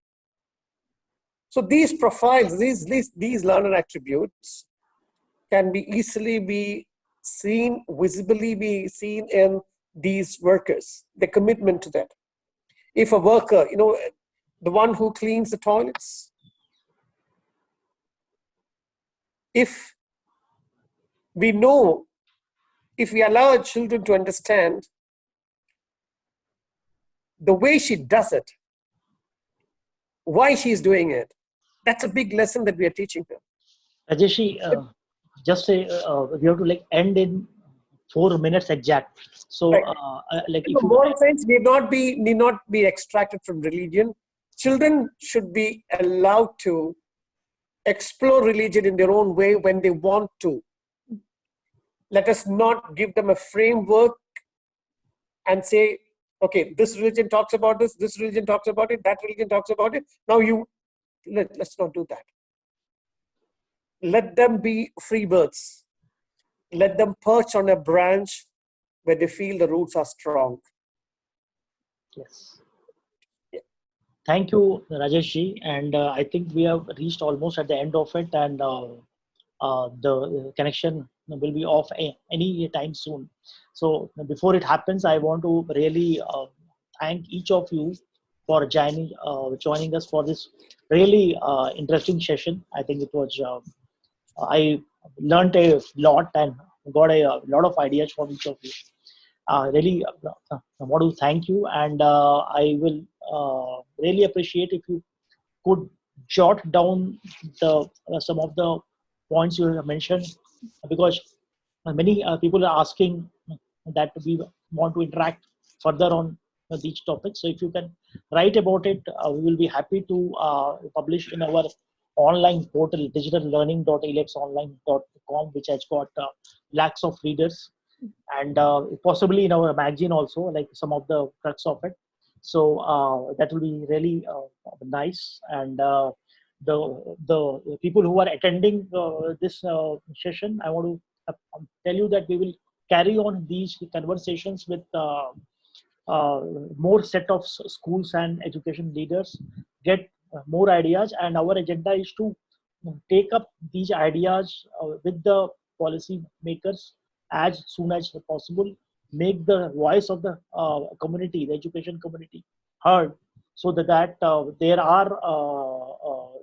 So these profiles, these learner attributes can be easily be seen, visibly be seen in these workers, the commitment to that. If a worker, the one who cleans the toilets, if we know, if we allow our children to understand the way she does it, why she's doing it, that's a big lesson that we are teaching her. Rajeshi, just say we have to end in 4 minutes exact. So, right. If moral science need not be extracted from religion. Children should be allowed to explore religion in their own way when they want to. Let us not give them a framework and say, okay, this religion talks about this, this religion talks about it, that religion talks about it. Now let's not do that. Let them be free birds. Let them perch on a branch where they feel the roots are strong. Yes. Yeah. Thank you, Rajesh. And I think we have reached almost at the end of it, and the connection will be off any time soon. So before it happens, I want to really thank each of you for joining us for this really interesting session. I think it was, I learned a lot and got a lot of ideas from each of you. Really I want to thank you, and I will really appreciate if you could jot down some of the points you have mentioned, because many people are asking that we want to interact further on these topics. So if you can write about it, we will be happy to publish in our online portal, digitallearning.eletsonline.com, which has got lakhs of readers, and possibly in our magazine also, like some of the crux of it. So that will be really nice. And the people who are attending this session, I want to tell you that we will carry on these conversations with more set of schools and education leaders, get more ideas, and our agenda is to take up these ideas with the policy makers as soon as possible, make the voice of the community, the education community, heard, so that there are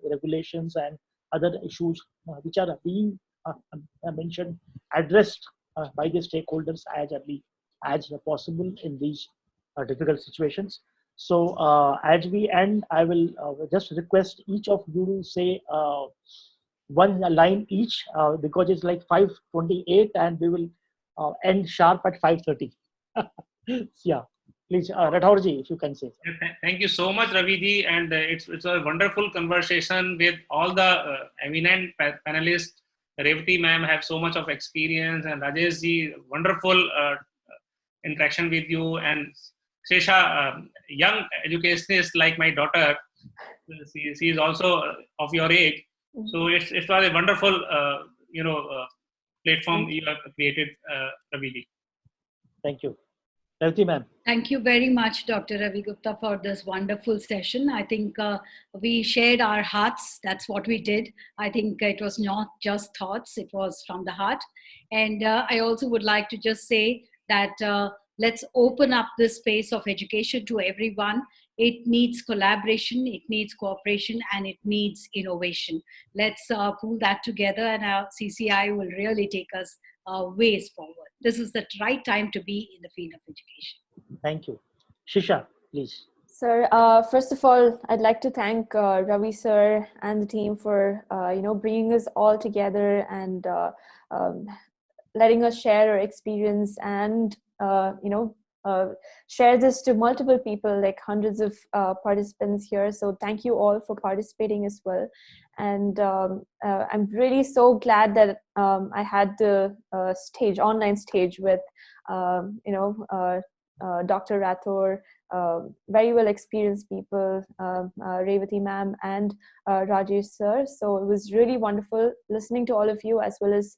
regulations and other issues which are being mentioned, addressed by the stakeholders as early as possible in these difficult situations. So as we end, I will just request each of you to say one line each, because it's like 5:28 and we will end sharp at 5:30. Yeah, please, Rathaurji, if you can say. Thank you so much, Raviji, and it's a wonderful conversation with all the eminent panelists. Revati ma'am have so much of experience, and Rajesh ji, wonderful interaction with you, and Shesha, young educationist like my daughter, she is also of your age. So it was a wonderful platform you have created, Raviji. Thank you. Revati ma'am. Thank you very much, Dr. Ravi Gupta, for this wonderful session. I think we shared our hearts. That's what we did. I think it was not just thoughts, it was from the heart. And I also would like to just say that let's open up this space of education to everyone. It needs collaboration, it needs cooperation, and it needs innovation. Let's pull that together, and our CCI will really take us ways forward. This is the right time to be in the field of education. Thank you. Shisha, please. Sir, first of all, I'd like to thank Ravi sir and the team for bringing us all together and letting us share our experience and share this to multiple people, like hundreds of participants here. So thank you all for participating as well. And I'm really so glad that I had the online stage with Dr. Rathore, very well experienced people, Revati ma'am and Rajesh sir. So it was really wonderful listening to all of you as well as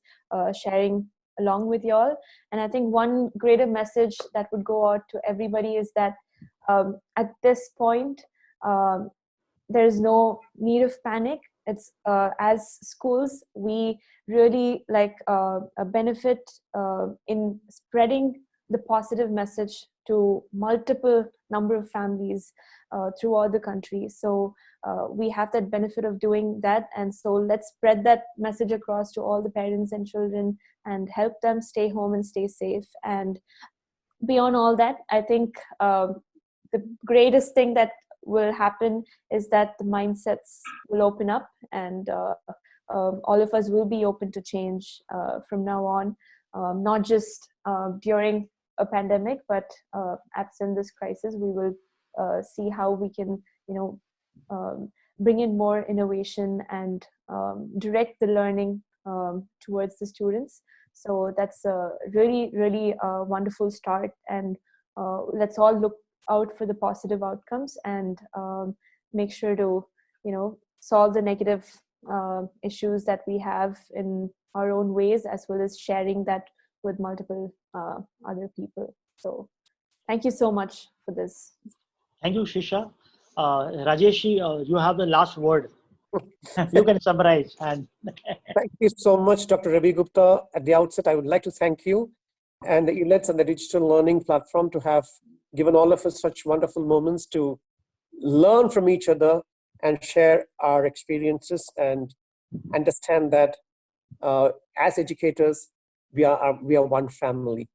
sharing along with y'all. And I think one greater message that would go out to everybody is that at this point, there is no need of panic. It's as schools, we really benefit in spreading the positive message to multiple number of families throughout the country. So we have that benefit of doing that. And so let's spread that message across to all the parents and children and help them stay home and stay safe. And beyond all that, I think the greatest thing that will happen is that the mindsets will open up, and all of us will be open to change from now on, not just during a pandemic, but absent this crisis, we will see how we can bring in more innovation and direct the learning towards the students. So that's a really, really wonderful start, and let's all look out for the positive outcomes and make sure to solve the negative issues that we have in our own ways, as well as sharing that with multiple other people. So thank you so much for this. Thank you, Shisha. Rajesh, you have the last word. You can summarize. And thank you so much, Dr. Ravi Gupta. At the outset, I would like to thank you and the Elets and the digital learning platform to have given all of us such wonderful moments to learn from each other and share our experiences and understand that as educators, we are one family.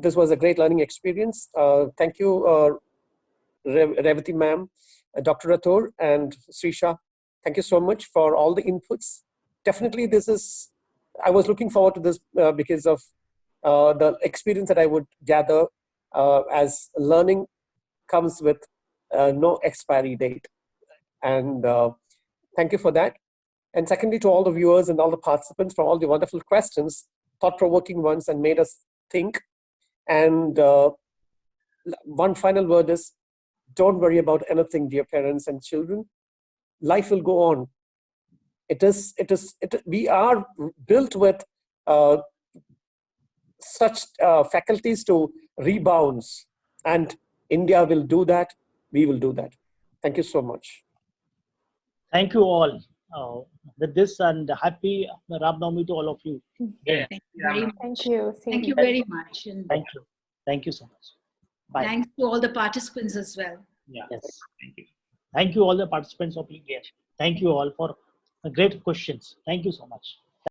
This was a great learning experience. Thank you, Revati ma'am, Dr. Rathore, and Srisha. Thank you so much for all the inputs. Definitely, I was looking forward to this because of the experience that I would gather as learning comes with no expiry date. And thank you for that. And secondly, to all the viewers and all the participants for all the wonderful questions, thought-provoking ones, and made us think. And one final word is, don't worry about anything, dear parents and children. Life will go on. We are built with such faculties to rebounds, and India will do that. We will do that. Thank you so much. thank you all. With this, and happy Ram Navami to all of you. Yeah. Thank you. Thank you very much. And Thank you. Thank you so much. Bye. thanks to all the participants as well. Yes. Thank you. Thank you all the participants of being here. Thank you all for great questions. Thank you so much.